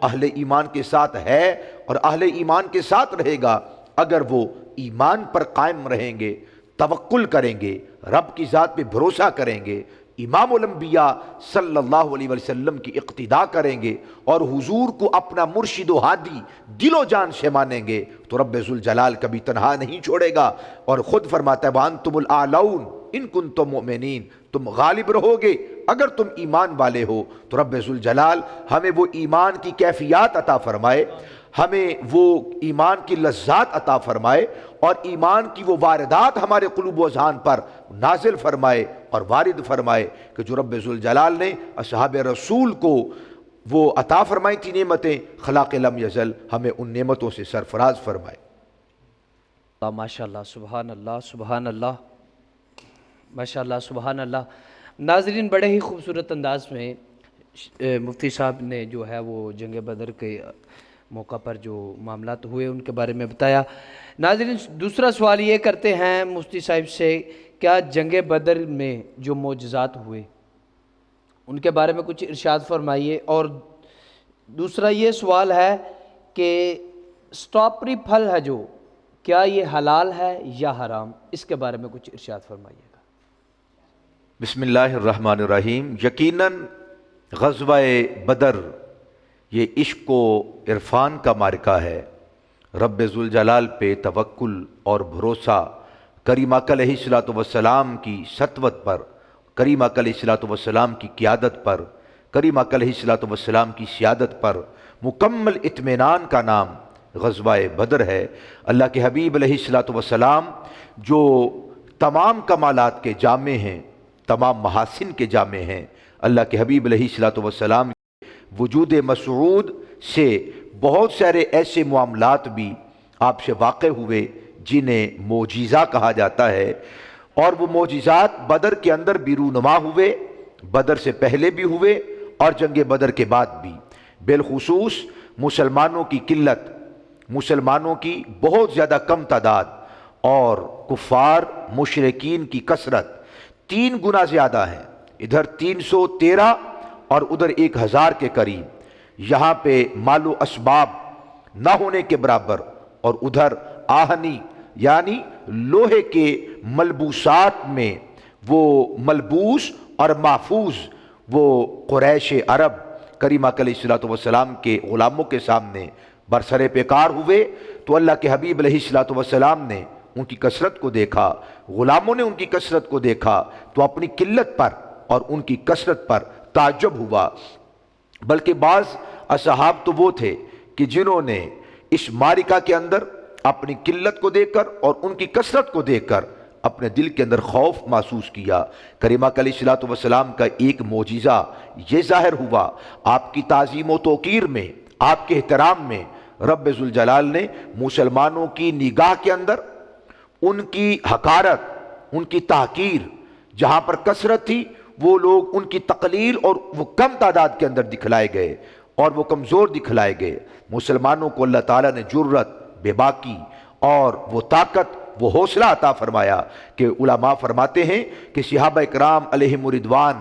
اہل ایمان کے ساتھ ہے، اور اہل ایمان کے ساتھ رہے گا اگر وہ ایمان پر قائم رہیں گے، توکل کریں گے، رب کی ذات پہ بھروسہ کریں گے، امام الانبیاء صلی اللہ علیہ وسلم کی اقتداء کریں گے، اور حضور کو اپنا مرشد و ہادی دل و جان سے مانیں گے، تو رب ذوالجلال کبھی تنہا نہیں چھوڑے گا۔ اور خود فرماتا ہے وَأَنْتُمُ الْأَعْلَوْنَ إِن كُنتُم مُؤْمِنِينَ، تم غالب رہو گے اگر تم ایمان والے ہو۔ تو رب ذوالجلال ہمیں وہ ایمان کی کیفیات عطا فرمائے، ہمیں وہ ایمان کی لذات عطا فرمائے، اور ایمان کی وہ واردات ہمارے قلوب و اذہان پر نازل فرمائے اور وارد فرمائے کہ جو رب ذوالجلال نے اصحاب رسول کو وہ عطا فرمائی تھی نعمتیں، خلاق لم یزل ہمیں ان نعمتوں سے سرفراز فرمائے۔ ماشاء اللہ، سبحان اللہ، سبحان اللہ، ماشاء اللہ، سبحان اللہ۔ ناظرین، بڑے ہی خوبصورت انداز میں مفتی صاحب نے جو ہے وہ جنگ بدر کے موقع پر جو معاملات ہوئے ان کے بارے میں بتایا۔ ناظرین، دوسرا سوال یہ کرتے ہیں مفتی صاحب سے، کیا جنگ بدر میں جو معجزات ہوئے ان کے بارے میں کچھ ارشاد فرمائیے، اور دوسرا یہ سوال ہے کہ سٹرابری پھل ہے جو، کیا یہ حلال ہے یا حرام؟ اس کے بارے میں کچھ ارشاد فرمائیے گا۔ بسم اللہ الرحمن الرحیم۔ یقیناً غزوہ بدر یہ عشق و عرفان کا معرکہ ہے۔ رب ذوالجلال پہ توکل اور بھروسہ، کریم اکرم علیہ الصلوۃ والسلام کی سطوت پر، کریم اکرم علیہ الصلوۃ والسلام کی قیادت پر، کریم اکرم علیہ الصلوۃ والسلام کی سیادت پر مکمل اطمینان کا نام غزوہ بدر ہے۔ اللہ کے حبیب علیہ الصلوۃ والسلام جو تمام کمالات کے جامع ہیں، تمام محاسن کے جامع ہیں، اللہ کے حبیب علیہ الصلوۃ والسلام وجود مسعود سے بہت سارے ایسے معاملات بھی آپ سے واقع ہوئے جنہیں معجزہ کہا جاتا ہے، اور وہ معجزات بدر کے اندر بھی رونما ہوئے، بدر سے پہلے بھی ہوئے اور جنگ بدر کے بعد بھی۔ بالخصوص مسلمانوں کی قلت، مسلمانوں کی بہت زیادہ کم تعداد اور کفار مشرکین کی کثرت 3 گنا زیادہ ہیں، ادھر 313 اور ادھر 1000 کے قریب۔ یہاں پہ مال و اسباب نہ ہونے کے برابر، اور ادھر آہنی یعنی لوہے کے ملبوسات میں وہ ملبوس اور محفوظ وہ قریش عرب کریم علیہ الصلوۃ والسلام کے غلاموں کے سامنے برسر پیکار ہوئے، تو اللہ کے حبیب علیہ الصلوۃ والسلام نے ان کی کثرت کو دیکھا، غلاموں نے ان کی کثرت کو دیکھا تو اپنی قلت پر اور ان کی کثرت پر تعجب ہوا۔ بلکہ بعض اصحاب تو وہ تھے کہ جنہوں نے اس معرکہ کے اندر اپنی قلت کو دیکھ کر اور ان کی کثرت کو دیکھ کر اپنے دل کے اندر خوف محسوس کیا۔ کریمہ علیہ الصلوۃ والسلام کا ایک معجزہ یہ ظاہر ہوا، آپ کی تعظیم و توقیر میں، آپ کے احترام میں رب ذوالجلال نے مسلمانوں کی نگاہ کے اندر ان کی حقارت، ان کی تحقیر، جہاں پر کثرت تھی وہ لوگ ان کی تقلیل اور وہ کم تعداد کے اندر دکھلائے گئے اور وہ کمزور دکھلائے گئے۔ مسلمانوں کو اللہ تعالیٰ نے جرت، بے باکی اور وہ طاقت، وہ حوصلہ عطا فرمایا کہ علماء فرماتے ہیں کہ صحابہ اکرام علیہم رضوان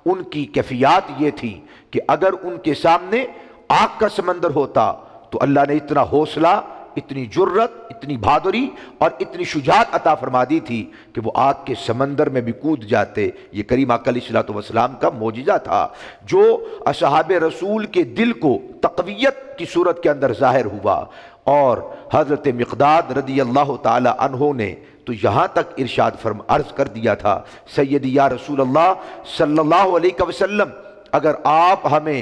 ان کی کیفیات یہ تھی کہ اگر ان کے سامنے آگ کا سمندر ہوتا تو اللہ نے اتنا حوصلہ، اتنی جرت، اتنی بہادری اور اتنی شجاعت عطا فرما دی تھی کہ وہ آگ کے سمندر میں بھی کود جاتے۔ یہ کریم آقا علیہ الصلوۃ والسلام کا معجزہ تھا جو اصحاب رسول کے دل کو تقویت کی صورت کے اندر ظاہر ہوا۔ اور حضرت مقداد رضی اللہ تعالی عنہ نے تو یہاں تک ارشاد عرض کر دیا تھا، سیدی یا رسول اللہ صلی اللہ علیہ وسلم، اگر آپ ہمیں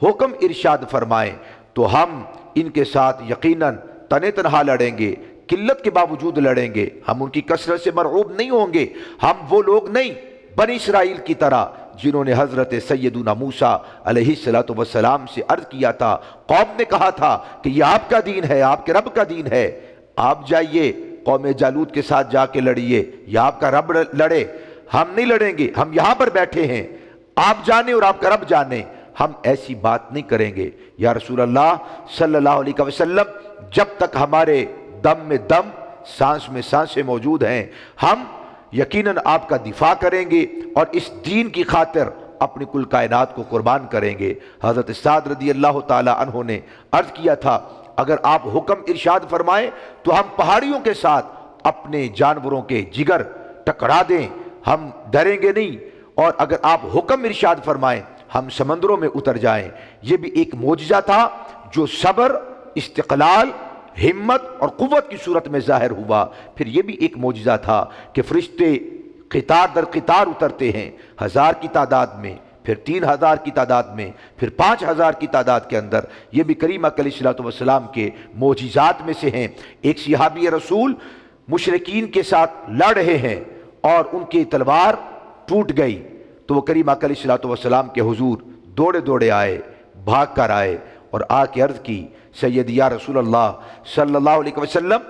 حکم ارشاد فرمائیں تو ہم ان کے ساتھ یقیناً تنے تنہا لڑیں گے، قلت کے باوجود لڑیں گے، ہم ان کی کثرت سے مرعوب نہیں ہوں گے۔ ہم وہ لوگ نہیں بنی اسرائیل کی طرح جنہوں نے حضرت سیدنا موسیٰ علیہ الصلوۃ والسلام سے عرض کیا تھا، قوم نے کہا تھا کہ یہ آپ کا دین ہے، آپ کے رب کا دین ہے، آپ جائیے قوم جالوت کے ساتھ جا کے لڑیے، یا آپ کا رب لڑے، ہم نہیں لڑیں گے، ہم یہاں پر بیٹھے ہیں، آپ جانے اور آپ کا رب جانے، ہم ایسی بات نہیں کریں گے۔ یا رسول اللہ صلی اللہ علیہ وسلم، جب تک ہمارے دم میں دم، سانس میں سانسیں موجود ہیں، ہم یقیناً آپ کا دفاع کریں گے اور اس دین کی خاطر اپنی کل کائنات کو قربان کریں گے۔ حضرت سعد رضی اللہ تعالی عنہ نے عرض کیا تھا، اگر آپ حکم ارشاد فرمائیں تو ہم پہاڑیوں کے ساتھ اپنے جانوروں کے جگر ٹکرا دیں، ہم ڈریں گے نہیں، اور اگر آپ حکم ارشاد فرمائیں ہم سمندروں میں اتر جائیں۔ یہ بھی ایک معجزہ تھا جو صبر، استقلال، ہمت اور قوت کی صورت میں ظاہر ہوا۔ پھر یہ بھی ایک معجزہ تھا کہ فرشتے قطار در قطار اترتے ہیں، 1000 کی تعداد میں، پھر 3000 کی تعداد میں، پھر 5000 کی تعداد کے اندر۔ یہ بھی کریم علیہ الصلوۃ والسلام کے معجزات میں سے ہیں۔ ایک صحابی رسول مشرکین کے ساتھ لڑ رہے ہیں اور ان کی تلوار ٹوٹ گئی، تو وہ کریم علیہ الصلوۃ والسلام کے حضور دوڑے دوڑے آئے، بھاگ کر آئے اور آ کے عرض کی، سیدی یا رسول اللہ صلی اللہ علیہ وسلم،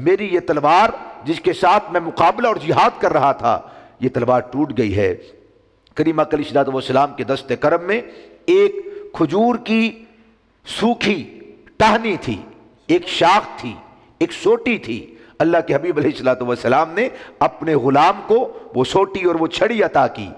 میری یہ تلوار جس کے ساتھ میں مقابلہ اور جہاد کر رہا تھا، یہ تلوار ٹوٹ گئی ہے۔ کریم علیہ الصلوۃ والسلام کے دست کرم میں ایک کھجور کی سوکھی ٹہنی تھی، ایک شاخ تھی، ایک سوٹی تھی۔ اللہ کے حبیب علیہ الصلوۃ والسلام نے اپنے غلام کو وہ سوٹی اور وہ چھڑی عطا کی،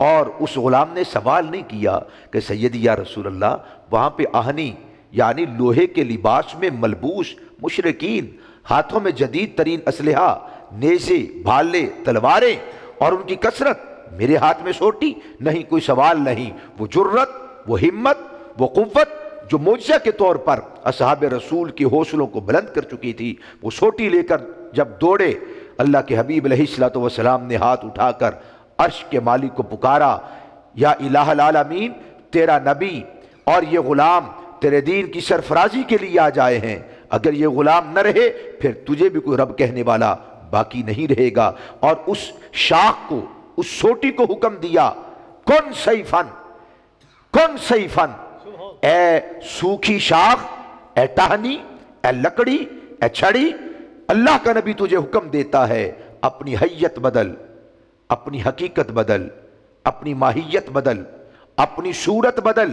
اور اس غلام نے سوال نہیں کیا کہ سیدی یا رسول اللہ، وہاں پہ آہنی یعنی لوہے کے لباس میں ملبوس مشرکین، ہاتھوں میں جدید ترین اسلحہ، نیزے، بھالے، تلواریں اور ان کی کثرت، میرے ہاتھ میں سوٹی نہیں، کوئی سوال نہیں۔ وہ جرت، وہ ہمت، وہ قوت جو معجزہ کے طور پر اصحاب رسول کے حوصلوں کو بلند کر چکی تھی، وہ سوٹی لے کر جب دوڑے، اللہ کے حبیب علیہ الصلوۃ والسلام نے ہاتھ اٹھا کر عرش کے مالک کو پکارا، یا الہ العالمین، تیرا نبی اور یہ غلام تیرے دین کی سرفرازی کے لیے آ جائے ہیں، اگر یہ غلام نہ رہے پھر تجھے بھی کوئی رب کہنے والا باقی نہیں رہے گا۔ اور اس شاخ کو، اس سوٹی کو حکم دیا، کن سیفن، کن سیفن، اے سوکھی شاخ، اے ٹہنی، اے لکڑی، اے چھڑی، اللہ کا نبی تجھے حکم دیتا ہے، اپنی حیت بدل، اپنی حقیقت بدل، اپنی ماہیت بدل، اپنی صورت بدل،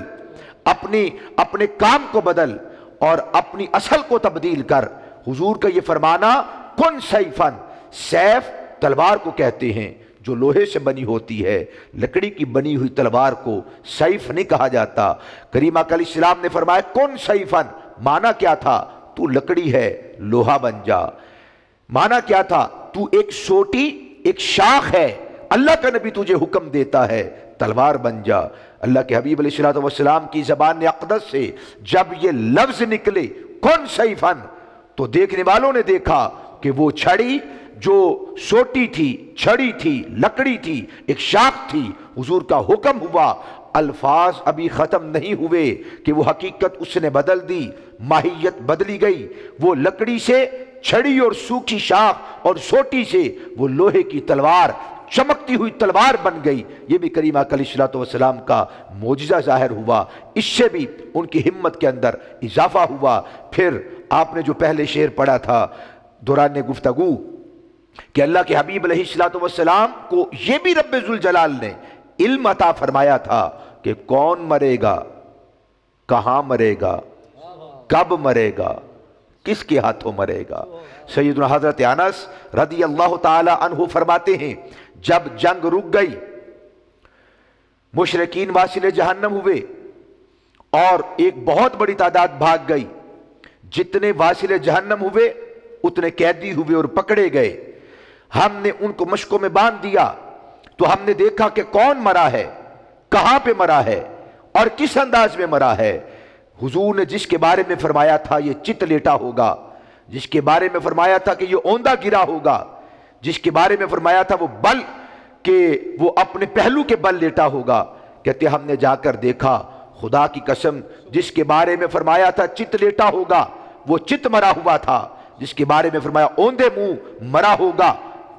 اپنے کام کو بدل اور اپنی اصل کو تبدیل کر۔ حضور کا یہ فرمانا کن سیفن، سیف تلوار کو کہتے ہیں جو لوہے سے بنی ہوتی ہے، لکڑی کی بنی ہوئی تلوار کو سیف نہیں کہا جاتا۔ کریم آقا علیہ السلام نے فرمایا کن سیفن، معنی کیا تھا؟ تو لکڑی ہے، لوہا بن جا۔ معنی کیا تھا؟ تو ایک سوٹی، ایک شاخ ہے، اللہ کا نبی تجھے حکم دیتا ہے تلوار بن جا۔ اللہ کے حبیب علیہ السلام کی زبان اقدس سے جب یہ لفظ نکلے کن سیفن، تو دیکھنے والوں نے دیکھا کہ وہ چھڑی جو سوٹی تھی، چھڑی تھی، لکڑی تھی، ایک شاخ تھی، حضور کا حکم ہوا، الفاظ ابھی ختم نہیں ہوئے کہ وہ حقیقت اس نے بدل دی، ماہیت بدلی گئی، وہ لکڑی سے چھڑی اور سوکھی شاخ اور سوٹی سے وہ لوہے کی تلوار، چمکتی ہوئی تلوار بن گئی۔ یہ بھی کریم آقا علیہ السلام کا معجزہ ظاہر ہوا، اس سے بھی ان کی ہمت کے اندر اضافہ ہوا۔ پھر آپ نے جو پہلے شعر پڑھا تھا دوران گفتگو کہ اللہ کے حبیب علیہ السلام کو یہ بھی رب ذوالجلال نے علم عطا فرمایا تھا کہ کون مرے گا، کہاں مرے گا، کب مرے گا، کس کے ہاتھوں مرے گا۔ سیدنا حضرت انس رضی اللہ تعالی عنہ فرماتے ہیں جب جنگ رک گئی، مشرکین واصل جہنم ہوئے اور ایک بہت بڑی تعداد بھاگ گئی، جتنے واصل جہنم ہوئے اتنے قیدی ہوئے اور پکڑے گئے۔ ہم نے ان کو مشکوں میں باندھ دیا تو ہم نے دیکھا کہ کون مرا ہے، کہاں پہ مرا ہے اور کس انداز میں مرا ہے۔ حضور نے جس کے بارے میں فرمایا تھا یہ چت لیٹا ہوگا، جس کے بارے میں فرمایا تھا کہ یہ اوندہ گرا ہوگا، جس کے بارے میں فرمایا تھا وہ بل کہ وہ اپنے پہلو کے بل لیٹا ہوگا، کہتے ہم نے جا کر دیکھا، خدا کی قسم جس کے بارے میں فرمایا تھا چت لیٹا ہوگا وہ چت مرا ہوا تھا، جس کے بارے میں فرمایا اوندے منہ مرا ہوگا،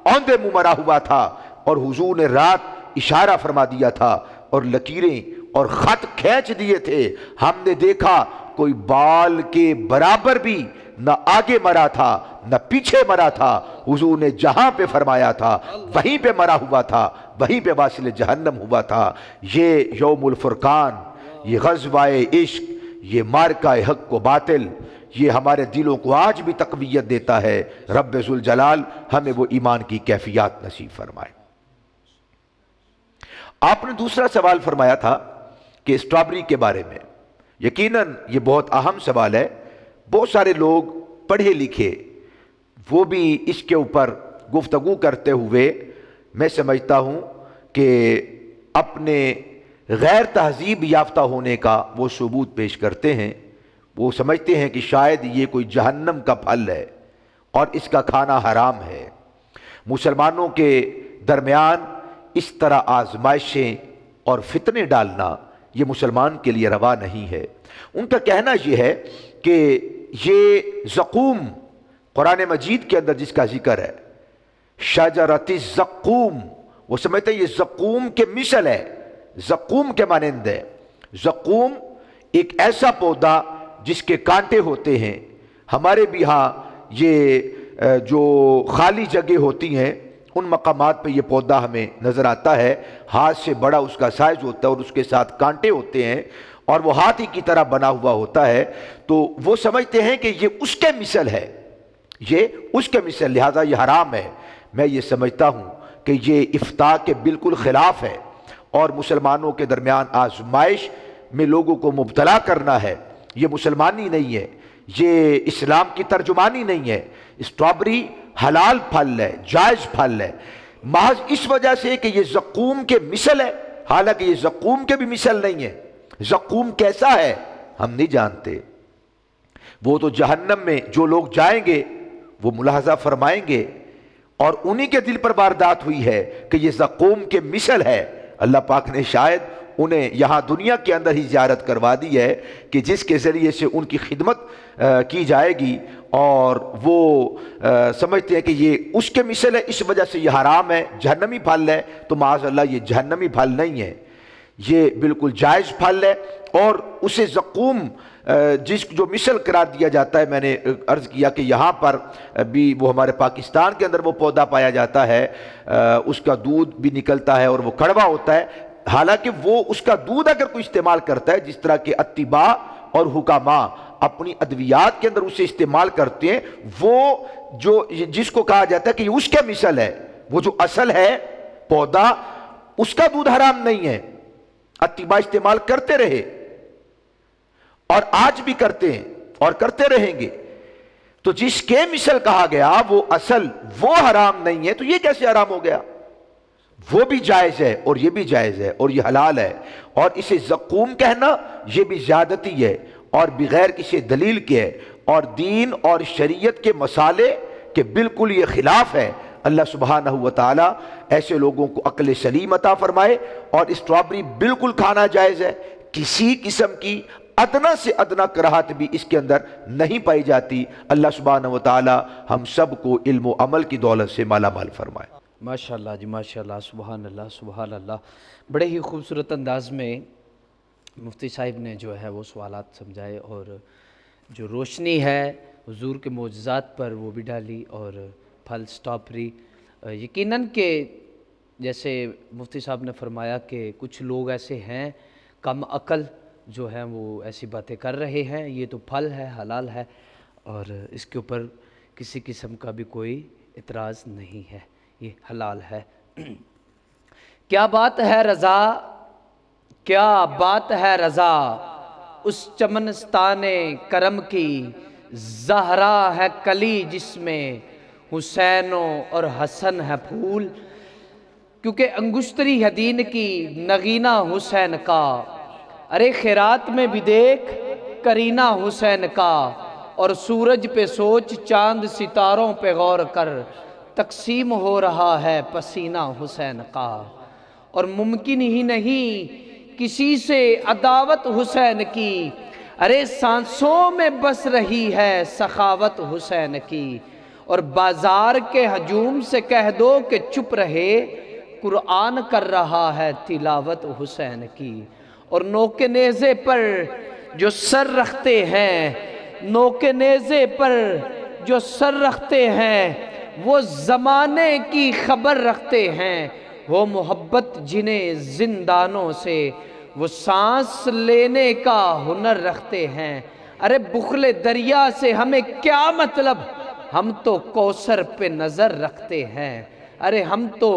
اوندے منہ مرا ہوا تھا۔ اور حضور نے رات اشارہ فرما دیا تھا اور لکیریں اور خط کھینچ دیے تھے، ہم نے دیکھا کوئی بال کے برابر بھی نہ آگے مرا تھا نہ پیچھے مرا تھا، حضور نے جہاں پہ فرمایا تھا وہیں پہ مرا ہوا تھا، وہیں پہ واصل جہنم ہوا تھا۔ یہ یوم الفرقان، یہ غزوہ عشق، یہ معرکہ حق و باطل، یہ ہمارے دلوں کو آج بھی تقویت دیتا ہے۔ رب ذوالجلال ہمیں وہ ایمان کی کیفیات نصیب فرمائے۔ آپ نے دوسرا سوال فرمایا تھا کہ اسٹرابری کے بارے میں، یقیناً یہ بہت اہم سوال ہے۔ بہت سارے لوگ پڑھے لکھے وہ بھی اس کے اوپر گفتگو کرتے ہوئے میں سمجھتا ہوں کہ اپنے غیر تہذیب یافتہ ہونے کا وہ ثبوت پیش کرتے ہیں۔ وہ سمجھتے ہیں کہ شاید یہ کوئی جہنم کا پھل ہے اور اس کا کھانا حرام ہے۔ مسلمانوں کے درمیان اس طرح آزمائشیں اور فتنے ڈالنا یہ مسلمان کے لیے روا نہیں ہے۔ ان کا کہنا یہ ہے کہ یہ زقوم، قرآن مجید کے اندر جس کا ذکر ہے شجرۃ الزقوم، وہ سمجھتے ہیں یہ زقوم کے مثل ہے، زقوم کے مانند ہے۔ زقوم ایک ایسا پودا جس کے کانٹے ہوتے ہیں، ہمارے بھی ہاں یہ جو خالی جگہ ہوتی ہیں ان مقامات پہ یہ پودا ہمیں نظر آتا ہے، ہاتھ سے بڑا اس کا سائز ہوتا ہے اور اس کے ساتھ کانٹے ہوتے ہیں اور وہ ہاتھی کی طرح بنا ہوا ہوتا ہے، تو وہ سمجھتے ہیں کہ یہ اس کے مثل ہے، یہ اس کے مثل، لہذا یہ حرام ہے۔ میں یہ سمجھتا ہوں کہ یہ افتاء کے بالکل خلاف ہے اور مسلمانوں کے درمیان آزمائش میں لوگوں کو مبتلا کرنا ہے، یہ مسلمانی نہیں ہے، یہ اسلام کی ترجمانی نہیں ہے۔ اسٹرابری حلال پھل ہے، جائز پھل ہے، محض اس وجہ سے کہ یہ زقوم کے مثل ہے، حالانکہ یہ زقوم کے بھی مثل نہیں ہے۔ زقوم کیسا ہے ہم نہیں جانتے، وہ تو جہنم میں جو لوگ جائیں گے وہ ملاحظہ فرمائیں گے اور انہی کے دل پر واردات ہوئی ہے کہ یہ زقوم کے مثل ہے۔ اللہ پاک نے شاید انہیں یہاں دنیا کے اندر ہی زیارت کروا دی ہے کہ جس کے ذریعے سے ان کی خدمت کی جائے گی اور وہ سمجھتے ہیں کہ یہ اس کے مثل ہے، اس وجہ سے یہ حرام ہے، جہنمی پھل ہے، تو معاذ اللہ یہ جہنمی پھل نہیں ہے، یہ بالکل جائز پھل ہے۔ اور اسے زقوم جس جو مثل قرار دیا جاتا ہے، میں نے عرض کیا کہ یہاں پر بھی وہ ہمارے پاکستان کے اندر وہ پودا پایا جاتا ہے، اس کا دودھ بھی نکلتا ہے اور وہ کڑوا ہوتا ہے، حالانکہ وہ اس کا دودھ اگر کوئی استعمال کرتا ہے، جس طرح کہ اتباع اور حکما اپنی ادویات کے اندر اسے استعمال کرتے ہیں، وہ جو جس کو کہا جاتا ہے کہ یہ اس کے مثل ہے، وہ جو اصل ہے پودا، اس کا دودھ حرام نہیں ہے، اتباع استعمال کرتے رہے اور آج بھی کرتے ہیں اور کرتے رہیں گے، تو جس کے مثل کہا گیا وہ اصل وہ حرام نہیں ہے، تو یہ کیسے حرام ہو گیا؟ وہ بھی جائز ہے اور یہ بھی جائز ہے اور یہ حلال ہے، اور اسے زقوم کہنا یہ بھی زیادتی ہے اور بغیر کسی دلیل کے ہے، اور دین اور شریعت کے مسالے کے بالکل یہ خلاف ہے۔ اللہ سبحانہ و تعالی ایسے لوگوں کو عقل سلیم عطا فرمائے، اور اسٹرابری بالکل کھانا جائز ہے، کسی قسم کی ادنا سے ادنا کراہت بھی اس کے اندر نہیں پائی جاتی۔ اللہ سبحانہ و تعالی ہم سب کو علم و عمل کی دولت سے مالا مال فرمائے۔ ماشاءاللہ جی، ماشاءاللہ، سبحان اللہ، سبحان اللہ۔ بڑے ہی خوبصورت انداز میں مفتی صاحب نے جو ہے وہ سوالات سمجھائے، اور جو روشنی ہے حضور کے معجزات پر وہ بھی ڈالی، اور پھل سٹاپری یقیناً کہ جیسے مفتی صاحب نے فرمایا کہ کچھ لوگ ایسے ہیں کم عقل جو ہیں وہ ایسی باتیں کر رہے ہیں، یہ تو پھل ہے، حلال ہے، اور اس کے اوپر کسی قسم کا بھی کوئی اعتراض نہیں ہے، یہ حلال ہے۔ کیا بات ہے رضا، کیا بات ہے رضا، اس چمنستان کرم کی، زہرا ہے کلی جس میں حسین اور حسن ہے پھول، کیونکہ انگشتری ہے دین کی، نگینہ حسین کا، ارے خیرات میں بھی دیکھ کرینہ حسین کا، اور سورج پہ سوچ، چاند ستاروں پہ غور کر، تقسیم ہو رہا ہے پسینہ حسین کا، اور ممکن ہی نہیں کسی سے عداوت حسین کی، ارے سانسوں میں بس رہی ہے سخاوت حسین کی، اور بازار کے ہجوم سے کہہ دو کہ چپ رہے، قرآن کر رہا ہے تلاوت حسین کی، اور نوک نیزے پر جو سر رکھتے ہیں، نوک نیزے پر جو سر رکھتے ہیں، وہ زمانے کی خبر رکھتے ہیں، وہ محبت جنہیں زندانوں سے، وہ سانس لینے کا ہنر رکھتے ہیں، ارے بخل دریا سے ہمیں کیا مطلب، ہم تو کوثر پہ نظر رکھتے ہیں، ارے ہم تو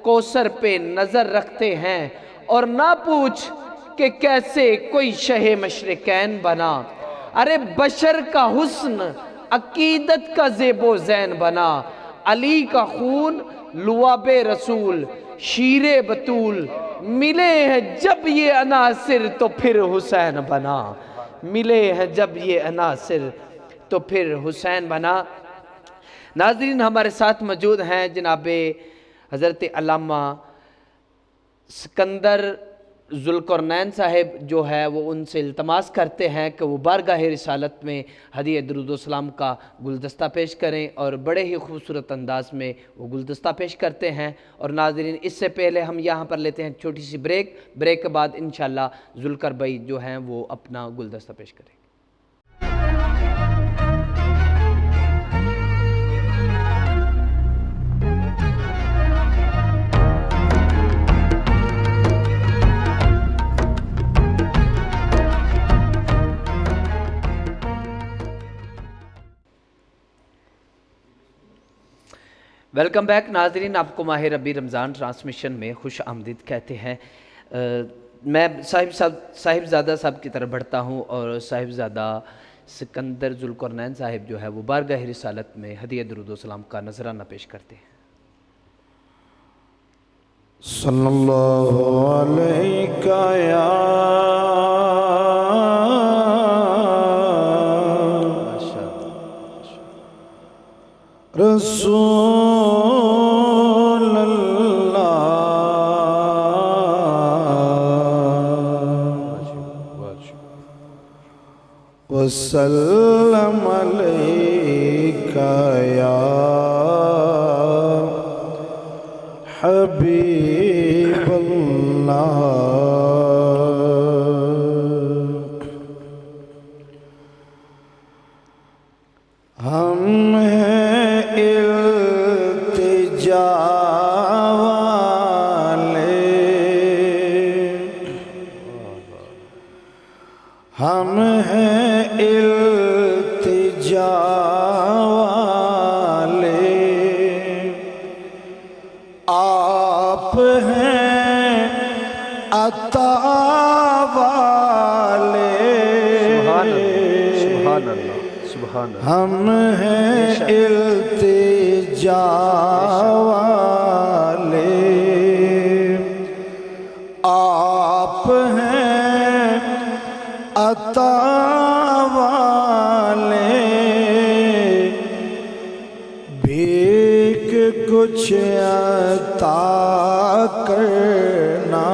کوثر پہ نظر رکھتے ہیں، اور نہ پوچھ کہ کیسے کوئی شہ مشرقین بنا، ارے بشر کا حسن عقیدت کا زیب و زین بنا، علی کا خون لعاب رسول شیر بطول، ملے ہیں جب یہ عناصر تو پھر حسین بنا، ملے ہیں جب یہ عناصر تو پھر حسین بنا۔ ناظرین، ہمارے ساتھ موجود ہیں جناب حضرت علامہ سکندر ذوالقرنین صاحب، جو ہے وہ ان سے التماس کرتے ہیں کہ وہ بارگاہ رسالت میں ہدیہ درود و سلام کا گلدستہ پیش کریں، اور بڑے ہی خوبصورت انداز میں وہ گلدستہ پیش کرتے ہیں۔ اور ناظرین، اس سے پہلے ہم یہاں پر لیتے ہیں چھوٹی سی بریک کے بعد انشاءاللہ ذوالقر بھائی جو ہیں وہ اپنا گلدستہ پیش کریں گے۔ ویلکم بیک ناظرین، آپ کو ماہ ربی رمضان ٹرانسمیشن میں خوش آمدید کہتے ہیں۔ میں صاحبزادہ صاحب کی طرف بڑھتا ہوں، اور صاحبزادہ سکندر ذوالقرنین صاحب جو ہے وہ بارگاہ رسالت میں ہدیہ درود و سلام کا نذرانہ پیش کرتے ہیں۔ صلی اللہ علیہ یا رسول اللہ وسلم علیک یا حبیب اللہ۔ ہم ہیں التجا والے، ہم ہیں التجا والے، آپ ہیں عطا والے، سبحان اللہ سبحان اللہ، ہم ہیں التجا والے، آپ ہیں عطا والے، بھیک کچھ عطا کرنا،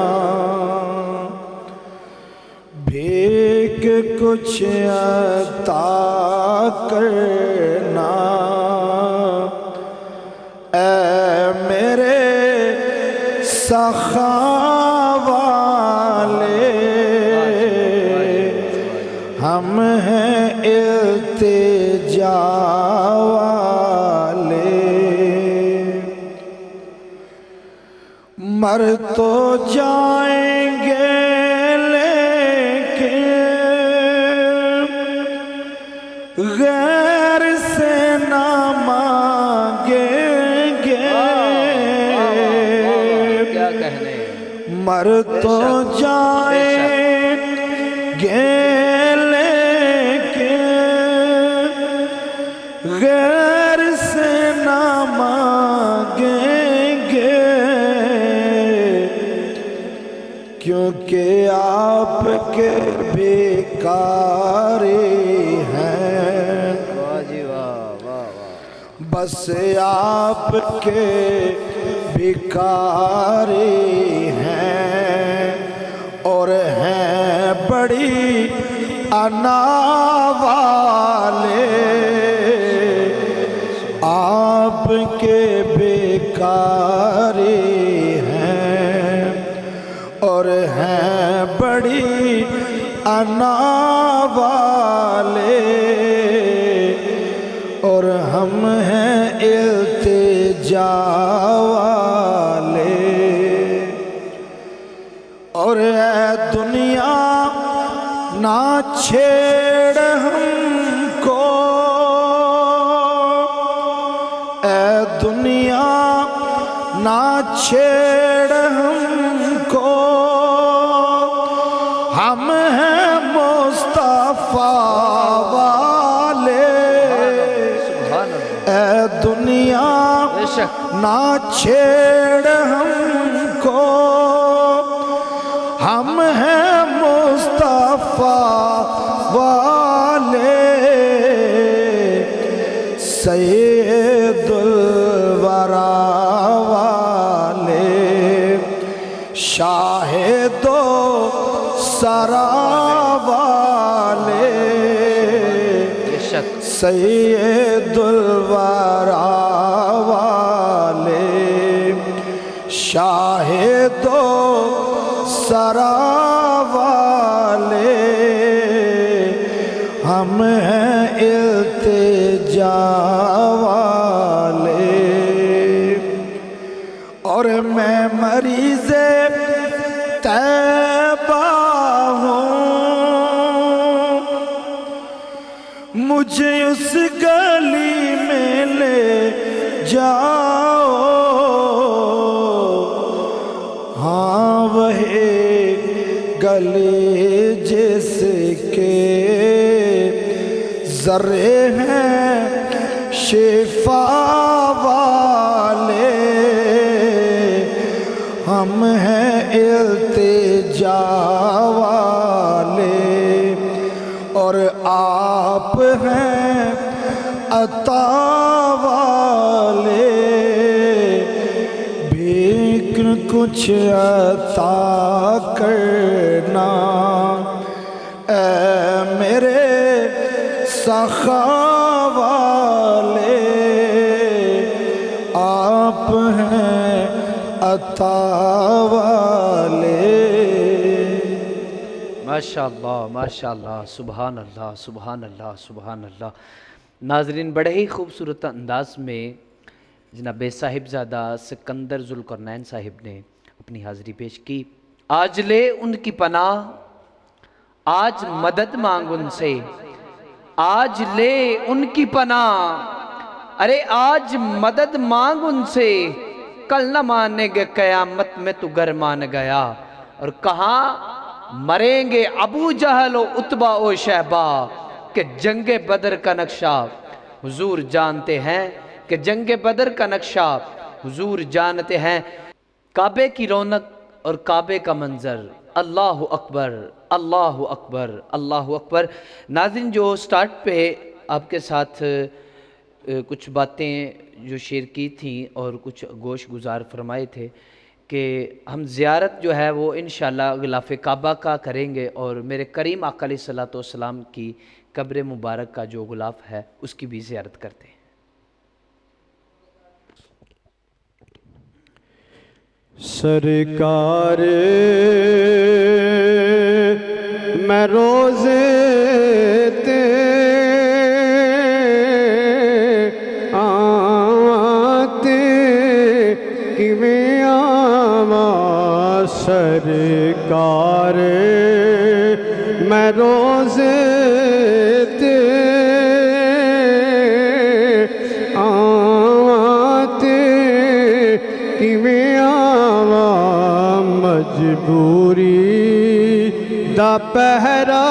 بھیک کچھ عطا کرنا، اے میرے سخا والے، ہم ہیں التجا والے، مر تو جائیں گے لیکن غیر سے نہ مانگیں گے، کیا کہنے، مر تو جائیں گے لیکن غیر سے نہ مانگیں گے، کیونکہ آپ کے بھکاری ہیں، واہ جی واہ واہ واہ، بس آپ کے بھکاری ہیں، اور ہیں بڑی انا والے، آپ کے بھکاری ہیں، اور ہیں بڑی انا والے، اور ہم ہیں التجا والے، اور اے دنیا نہ چھیڑ ہم کو، اے دنیا نہ چھیڑ ہم کو، ہم ہیں مصطفیٰ والے، اے دنیا نہ چھیڑ ہم کو، ہم ہیں مصطفیٰ والے، سید الورا والے، شاہد و سرا والے، سید الورا والے، شاہد و سرا والے، ہم ہیں التجا والے، اور میں مریض طیبہ ہوں، مجھے اس گلی میں لے جاؤ، ہاں وہی گلی جس کے ذرے ہیں شفا والے، ہم ہیں التجا والے، اور آپ ہیں عطا والے، بھیک کچھ عطا کرنا، اے میرے سخا والے، آپ ہیں عطا والے۔ ماشاء اللہ سبحان اللہ سبحان اللہ سبحان اللہ۔ ناظرین، بڑے ہی خوبصورت انداز میں جناب صاحبزادہ سکندر ذوالقرنین صاحب نے اپنی حاضری پیش کی۔ آج لے ان کی پناہ آج مدد مانگ ان سے، آج لے ان کی پناہ، ارے آج مدد مانگ ان سے، کل نہ مانیں گے قیامت میں تو گر مان گیا۔ اور کہاں مریں گے ابو جہل و عتبہ و شیبہ، کہ جنگ بدر کا نقشہ حضور جانتے ہیں، کہ جنگ بدر کا نقشہ حضور جانتے ہیں۔ کعبے کی رونق اور کعبے کا منظر، اللہ اکبر اللہ اکبر اللہ اکبر۔ ناظرین، جو سٹارٹ پہ آپ کے ساتھ کچھ باتیں جو شیئر کی تھیں اور کچھ گوش گزار فرمائے تھے کہ ہم زیارت جو ہے وہ انشاءاللہ غلاف کعبہ کا کریں گے، اور میرے کریم آقا علیہ الصلوۃ والسلام کی قبر مبارک کا جو غلاف ہے اس کی بھی زیارت کرتے ہیں۔ سرکار میں روزے تے آتے کیویں آواں، سرکار میں روزے تے آتے کیویں آواں، مجبوری دا پہرا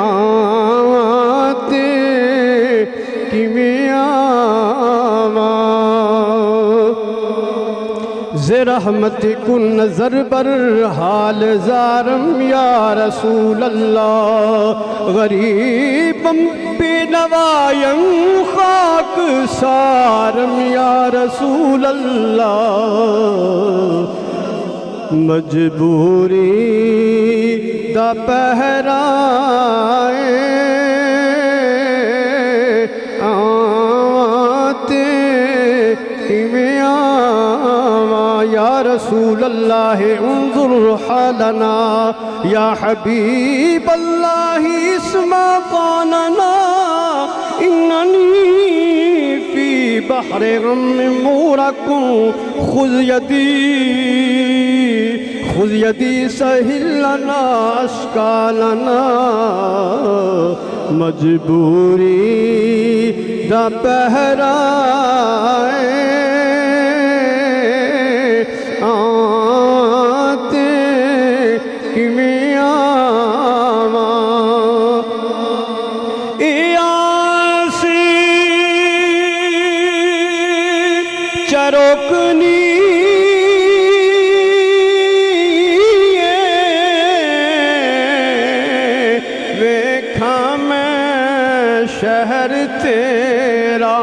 آتے کیویں آواں، ز رحمت کن نظر بر حال زارم یا رسول اللہ، غریبم بے نوائم خاک سارم یا رسول اللہ، مجبوری دا پہرا آتے کیویں آواں، یا رسول اللہ انظر حالنا، یا حبیب اللہ اسمع قاننا، اننی فی بحر غم مورک، خذ یدی سہل لنا اشکالنا، مجبوری دا پہرا آتے کیویں آواں، اے آسی چروکنی ویکھاں میں شہر تیرا،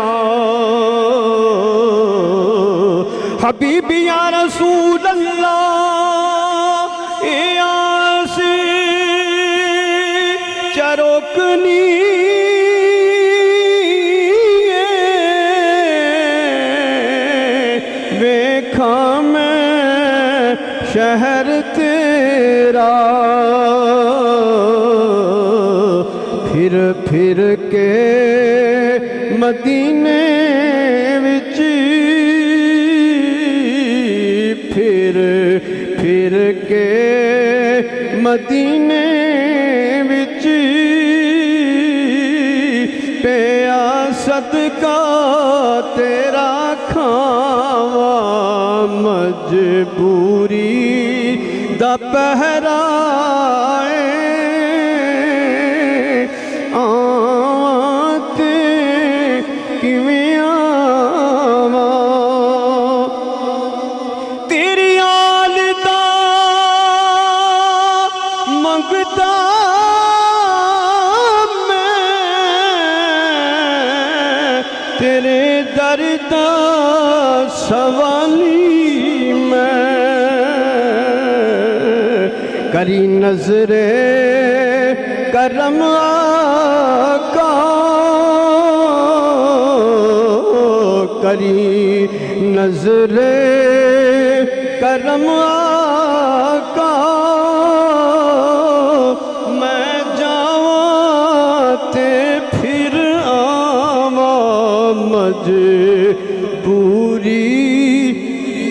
حبیبی یا رسول اللہ، اے آسی چروکنی ویکھاں میں شہر تیرا، پھر کے مدینے وچ، پھر کے مدینے وچ پیا صدقہ تیرا کھاواں، مجبوری دا پہرا آتے کیویں آواں، تیری آل دا منگدا میں، تیرے در دا سوالی میں، کری نظر کرم آقا، کری نظر کرم آقا، میں جاواں تے پھر آواں، مجبوری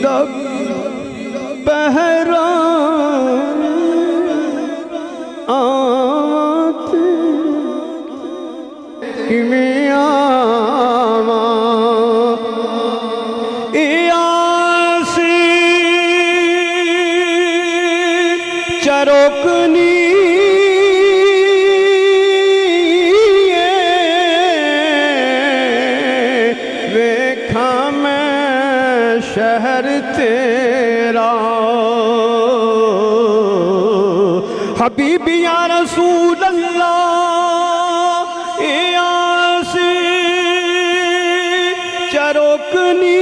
دا پہرا چروکنی ویکھاں میں شہر تیرا حبیبی یا رسول اللہ اے آسی چروکنی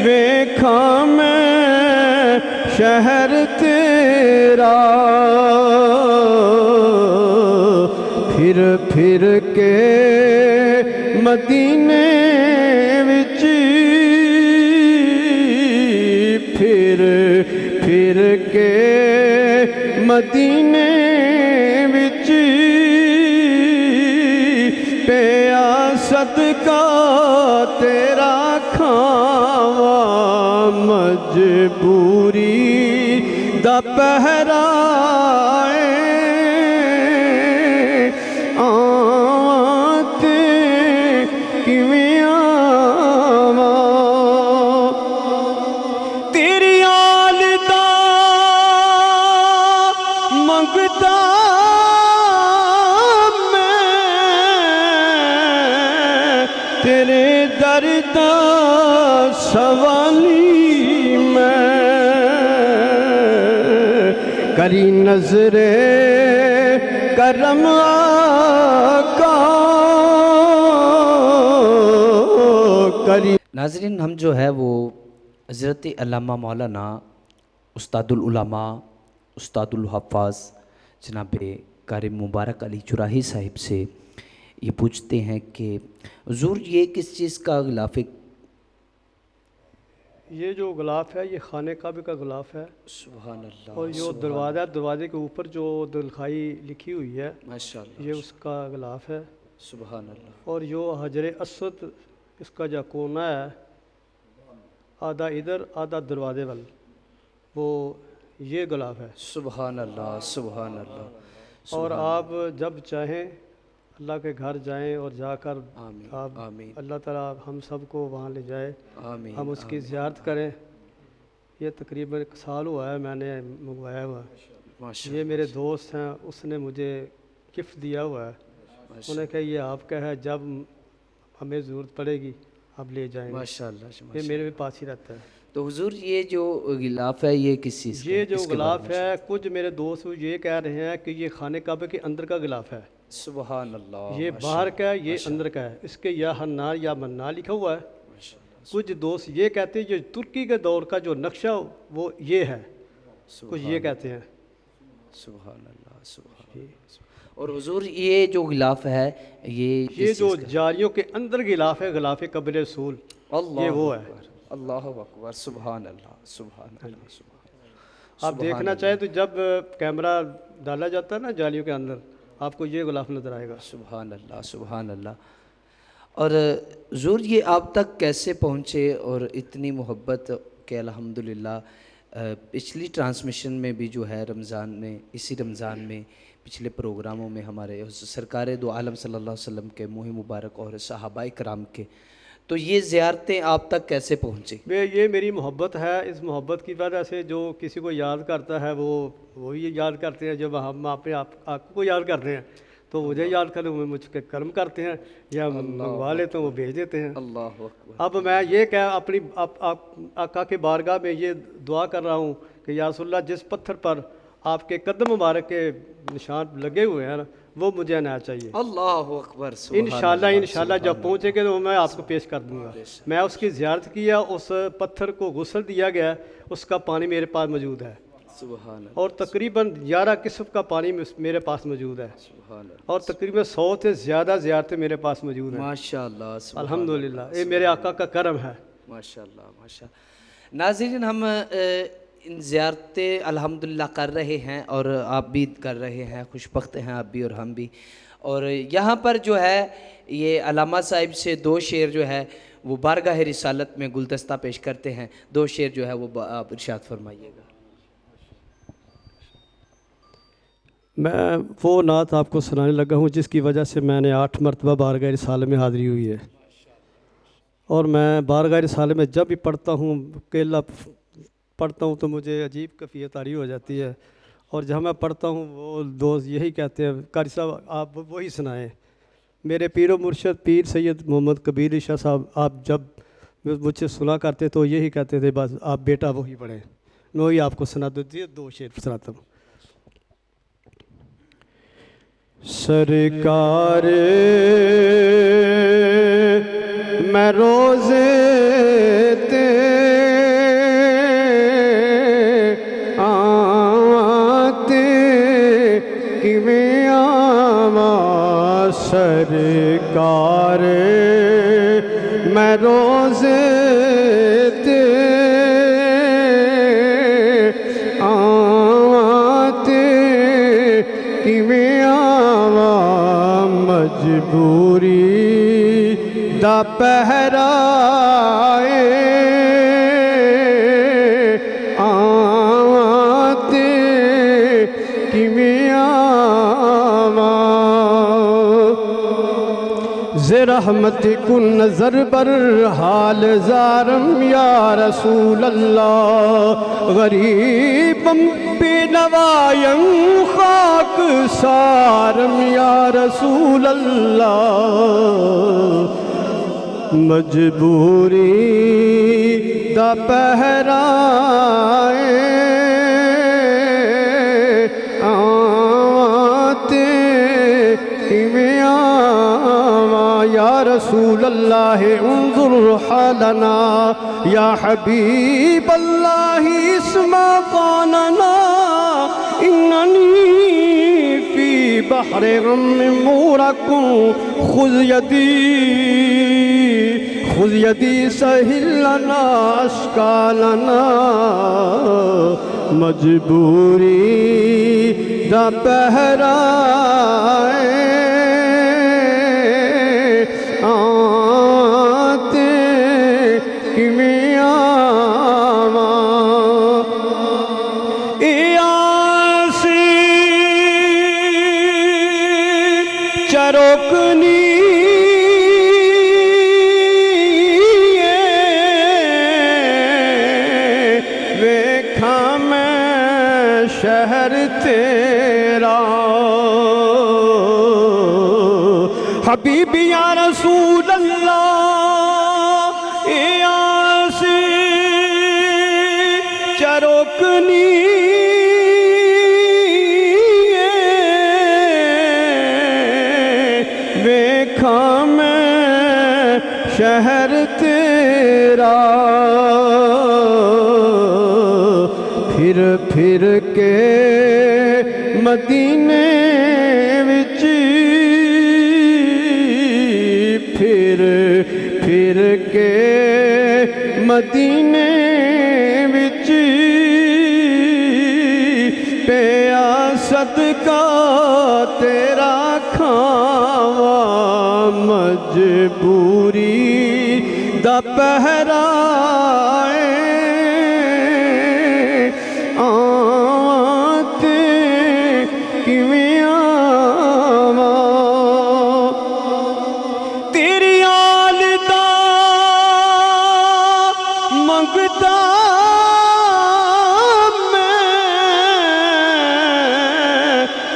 ویکھاں میں شہر تیرا پھر کے مدینے وچ پھر کے مدینے وچ پیا صدقہ تیرا کھاواں مجبوری دا پہرا تیرے در دا سوالی میں کری نظر کرم آقا کری. ناظرین، ہم جو ہے وہ حضرت علامہ مولانا استاد العلماء استاد الحفاظ جناب قاری مبارک علی چراہی صاحب سے یہ پوچھتے ہیں کہ حضور یہ کس چیز کا غلاف ہے؟ یہ جو غلاف ہے یہ خانہ کعبہ کا غلاف ہے. سبحان اللہ. اور جو دروازہ ہے، دروازے کے اوپر جو دلخائی لکھی ہوئی ہے ماشاءاللہ یہ اس کا غلاف ہے. سبحان اللہ. اور جو حجر اسود اس کا جو کونا ہے آدھا ادھر آدھا دروازے وال، وہ یہ غلاف ہے. سبحان اللہ. سبحان اللہ. اور آپ جب چاہیں اللہ کے گھر جائیں اور جا کر آپ اللہ تعالیٰ ہم سب کو وہاں لے جائے، ہم اس کی زیارت کریں. یہ تقریباً 1 سال ہوا ہے میں نے منگوایا ہوا ہے. یہ میرے دوست ہیں، اس نے مجھے گفٹ دیا ہوا ہے. انہوں نے کہا یہ آپ کا ہے، جب ہمیں ضرورت پڑے گی آپ لے جائیں گے. ماشاءاللہ. یہ میرے پاس ہی رہتا ہے. تو حضور یہ جو غلاف ہے یہ کس چیز کا؟ یہ جو غلاف ہے، کچھ میرے دوست یہ کہہ رہے ہیں کہ یہ خانہ کعبہ کے اندر کا غلاف ہے. سبحان اللہ. یہ باہر کا ہے، یہ اندر کا ہے. اس کے یا حنان یا منان لکھا ہوا ہے. کچھ دوست یہ کہتے ہیں یہ ترکی کے دور کا جو نقشہ وہ یہ ہے، کچھ یہ کہتے ہیں. سبحان اللہ. سبحان اللہ. اور حضور یہ جو غلاف ہے یہ جو جاریوں کے اندر غلاف ہے، غلاف قبر رسول، یہ وہ ہے. اللہ اکبر. سبحان اللہ. سبحان اللہ. آپ دیکھنا چاہیں تو جب کیمرہ ڈالا جاتا ہے نا جالیوں کے اندر، آپ کو یہ غلاف نظر آئے گا. سبحان اللہ. سبحان اللہ. اور حضور یہ آپ تک کیسے پہنچے اور اتنی محبت کہ الحمدللہ پچھلی ٹرانسمیشن میں بھی جو ہے رمضان میں، اسی رمضان میں پچھلے پروگراموں میں ہمارے سرکار دو عالم صلی اللہ علیہ وسلم کے منہ مبارک اور صحابہ کرام کے، تو یہ زیارتیں آپ تک کیسے پہنچی؟ یہ میری محبت ہے. اس محبت کی وجہ سے جو کسی کو یاد کرتا ہے وہ یہ یاد کرتے ہیں. جب ہم آپ کو یاد کرتے ہیں تو مجھے یاد کرتے ہیں، مجھ کے کرم کرتے ہیں یا منگوا لیتے ہیں، وہ بھیج دیتے ہیں. اللہ اکبر. اب میں یہ کہ اپنی آقا کے بارگاہ میں یہ دعا کر رہا ہوں کہ یا رسول اللہ جس پتھر پر آپ کے قدم مبارک کے نشان لگے ہوئے ہیں وہ مجھے آنا چاہیے. اللہ اکبر. انشاءاللہ جب پہنچے گے تو میں آپ کو پیش کر دوں گا. میں اس کی زیارت کیا، اس پتھر کو غسل دیا گیا، اس کا پانی میرے پاس موجود ہے. سبحان اللہ. اور تقریباً 11 قسم کا پانی میرے پاس موجود ہے. سبحان اللہ. اور تقریباً 100 سے زیادہ زیارتیں میرے پاس موجود ہیں. ماشاءاللہ. الحمدللہ یہ میرے آقا کا کرم ہے. ماشاءاللہ. ماشاءاللہ. ناظرین، ہم ان زیارتیں الحمدللہ کر رہے ہیں اور آپ بھی کر رہے ہیں، خوش بخت ہیں آپ بھی اور ہم بھی. اور یہاں پر جو ہے یہ علامہ صاحب سے 2 شعر جو ہے وہ بارگاہ رسالت میں گلدستہ پیش کرتے ہیں. 2 شعر جو ہے وہ آپ ارشاد فرمائیے گا. میں وہ نعت آپ کو سنانے لگا ہوں جس کی وجہ سے میں نے 8 مرتبہ بارگاہ رسالت میں حاضری ہوئی ہے. اور میں بارگاہ رسالے میں جب بھی پڑھتا ہوں اکیلا پڑھتا ہوں تو مجھے عجیب کیفیت طاری ہو جاتی ہے، اور جہاں میں پڑھتا ہوں وہ دوست یہی کہتے ہیں قاری صاحب آپ وہی سنائیں۔ میرے پیر و مرشد پیر سید محمد کبیر شاہ صاحب آپ جب مجھ سے سنا کرتے تو یہی کہتے تھے بس آپ بیٹا وہی پڑھیں، میں وہی آپ کو سنا دیتی ہے، 2 شعر سناتا ہوں۔ سرکار میں روزے تے آتے کیویں آواں، سرکار میں روزے تے آتے کیویں آواں، مجبوری دا پہرا آتے کیویں آواں، رحمت کن نظر بر حال زارم یا رسول اللہ، غریبم بے نوایم خاک سارم یا رسول اللہ، مجبوری دا پہرائے آتے کیویں آواں، یا رسول اللہ انظر حالنا، یا حبیب اللہ اسمع قاننا، اننی فی بحر غم مورک، خذ یدی سہل لنا اشکالنا، مجبوری دا پہرائے آتے کیویں آواں، اے آسی چروکنی شہر تیرا، حبیبی یا رسول اللہ، اے آسی چروکنی ویکھاں میں شہر تیرا، پھر کے مدینے وچ، پھر کے مدینے وچ پیا صدقہ تیرا کھاواں، مجبوری دا پہرائے آتے کیویں آواں، تیری آل دا منگدا میں،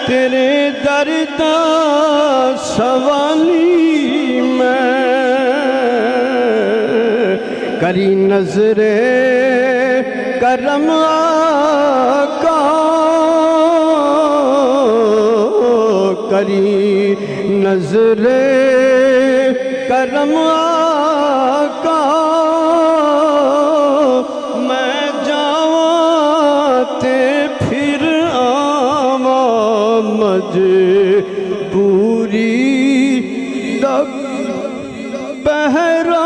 تیرے در دا سوالی میں، کری نظر کرم آقا، کری نظر کرم آقا، میں جاواں تے پھر آواں، مجبوری دا پہرا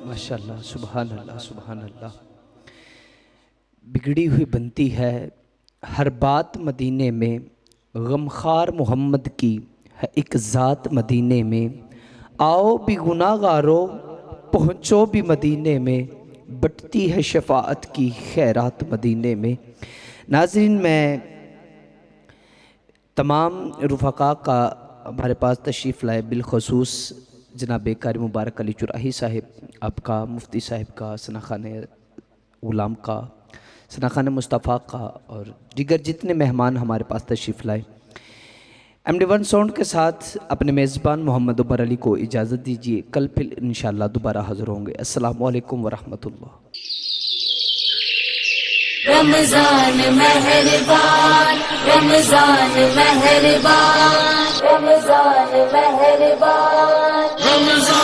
ماشاءاللہ، سبحان اللہ، سبحان اللہ۔ بگڑی ہوئی بنتی ہے ہر بات مدینے میں، غمخوار محمد کی ہے ایک ذات مدینے میں، آؤ بھی گناہ گارو پہنچو بھی مدینے میں، بٹتی ہے شفاعت کی خیرات مدینے میں۔ ناظرین، میں تمام رفقا کا ہمارے پاس تشریف لائے، بالخصوص جناب قاری مبارک علی چراہی صاحب، آپ کا مفتی صاحب کا، ثناخان غلام کا، ثناخان مصطفیٰ کا، اور دیگر جتنے مہمان ہمارے پاس تشریف لائے، MD1 ساؤنڈ کے ساتھ اپنے میزبان محمد عمر علی کو اجازت دیجیے، کل پھر انشاءاللہ دوبارہ حاضر ہوں گے۔ السلام علیکم ورحمۃ اللہ۔ رمضان مہربان، رمضان مہربان، رمضان مہربان، رمضان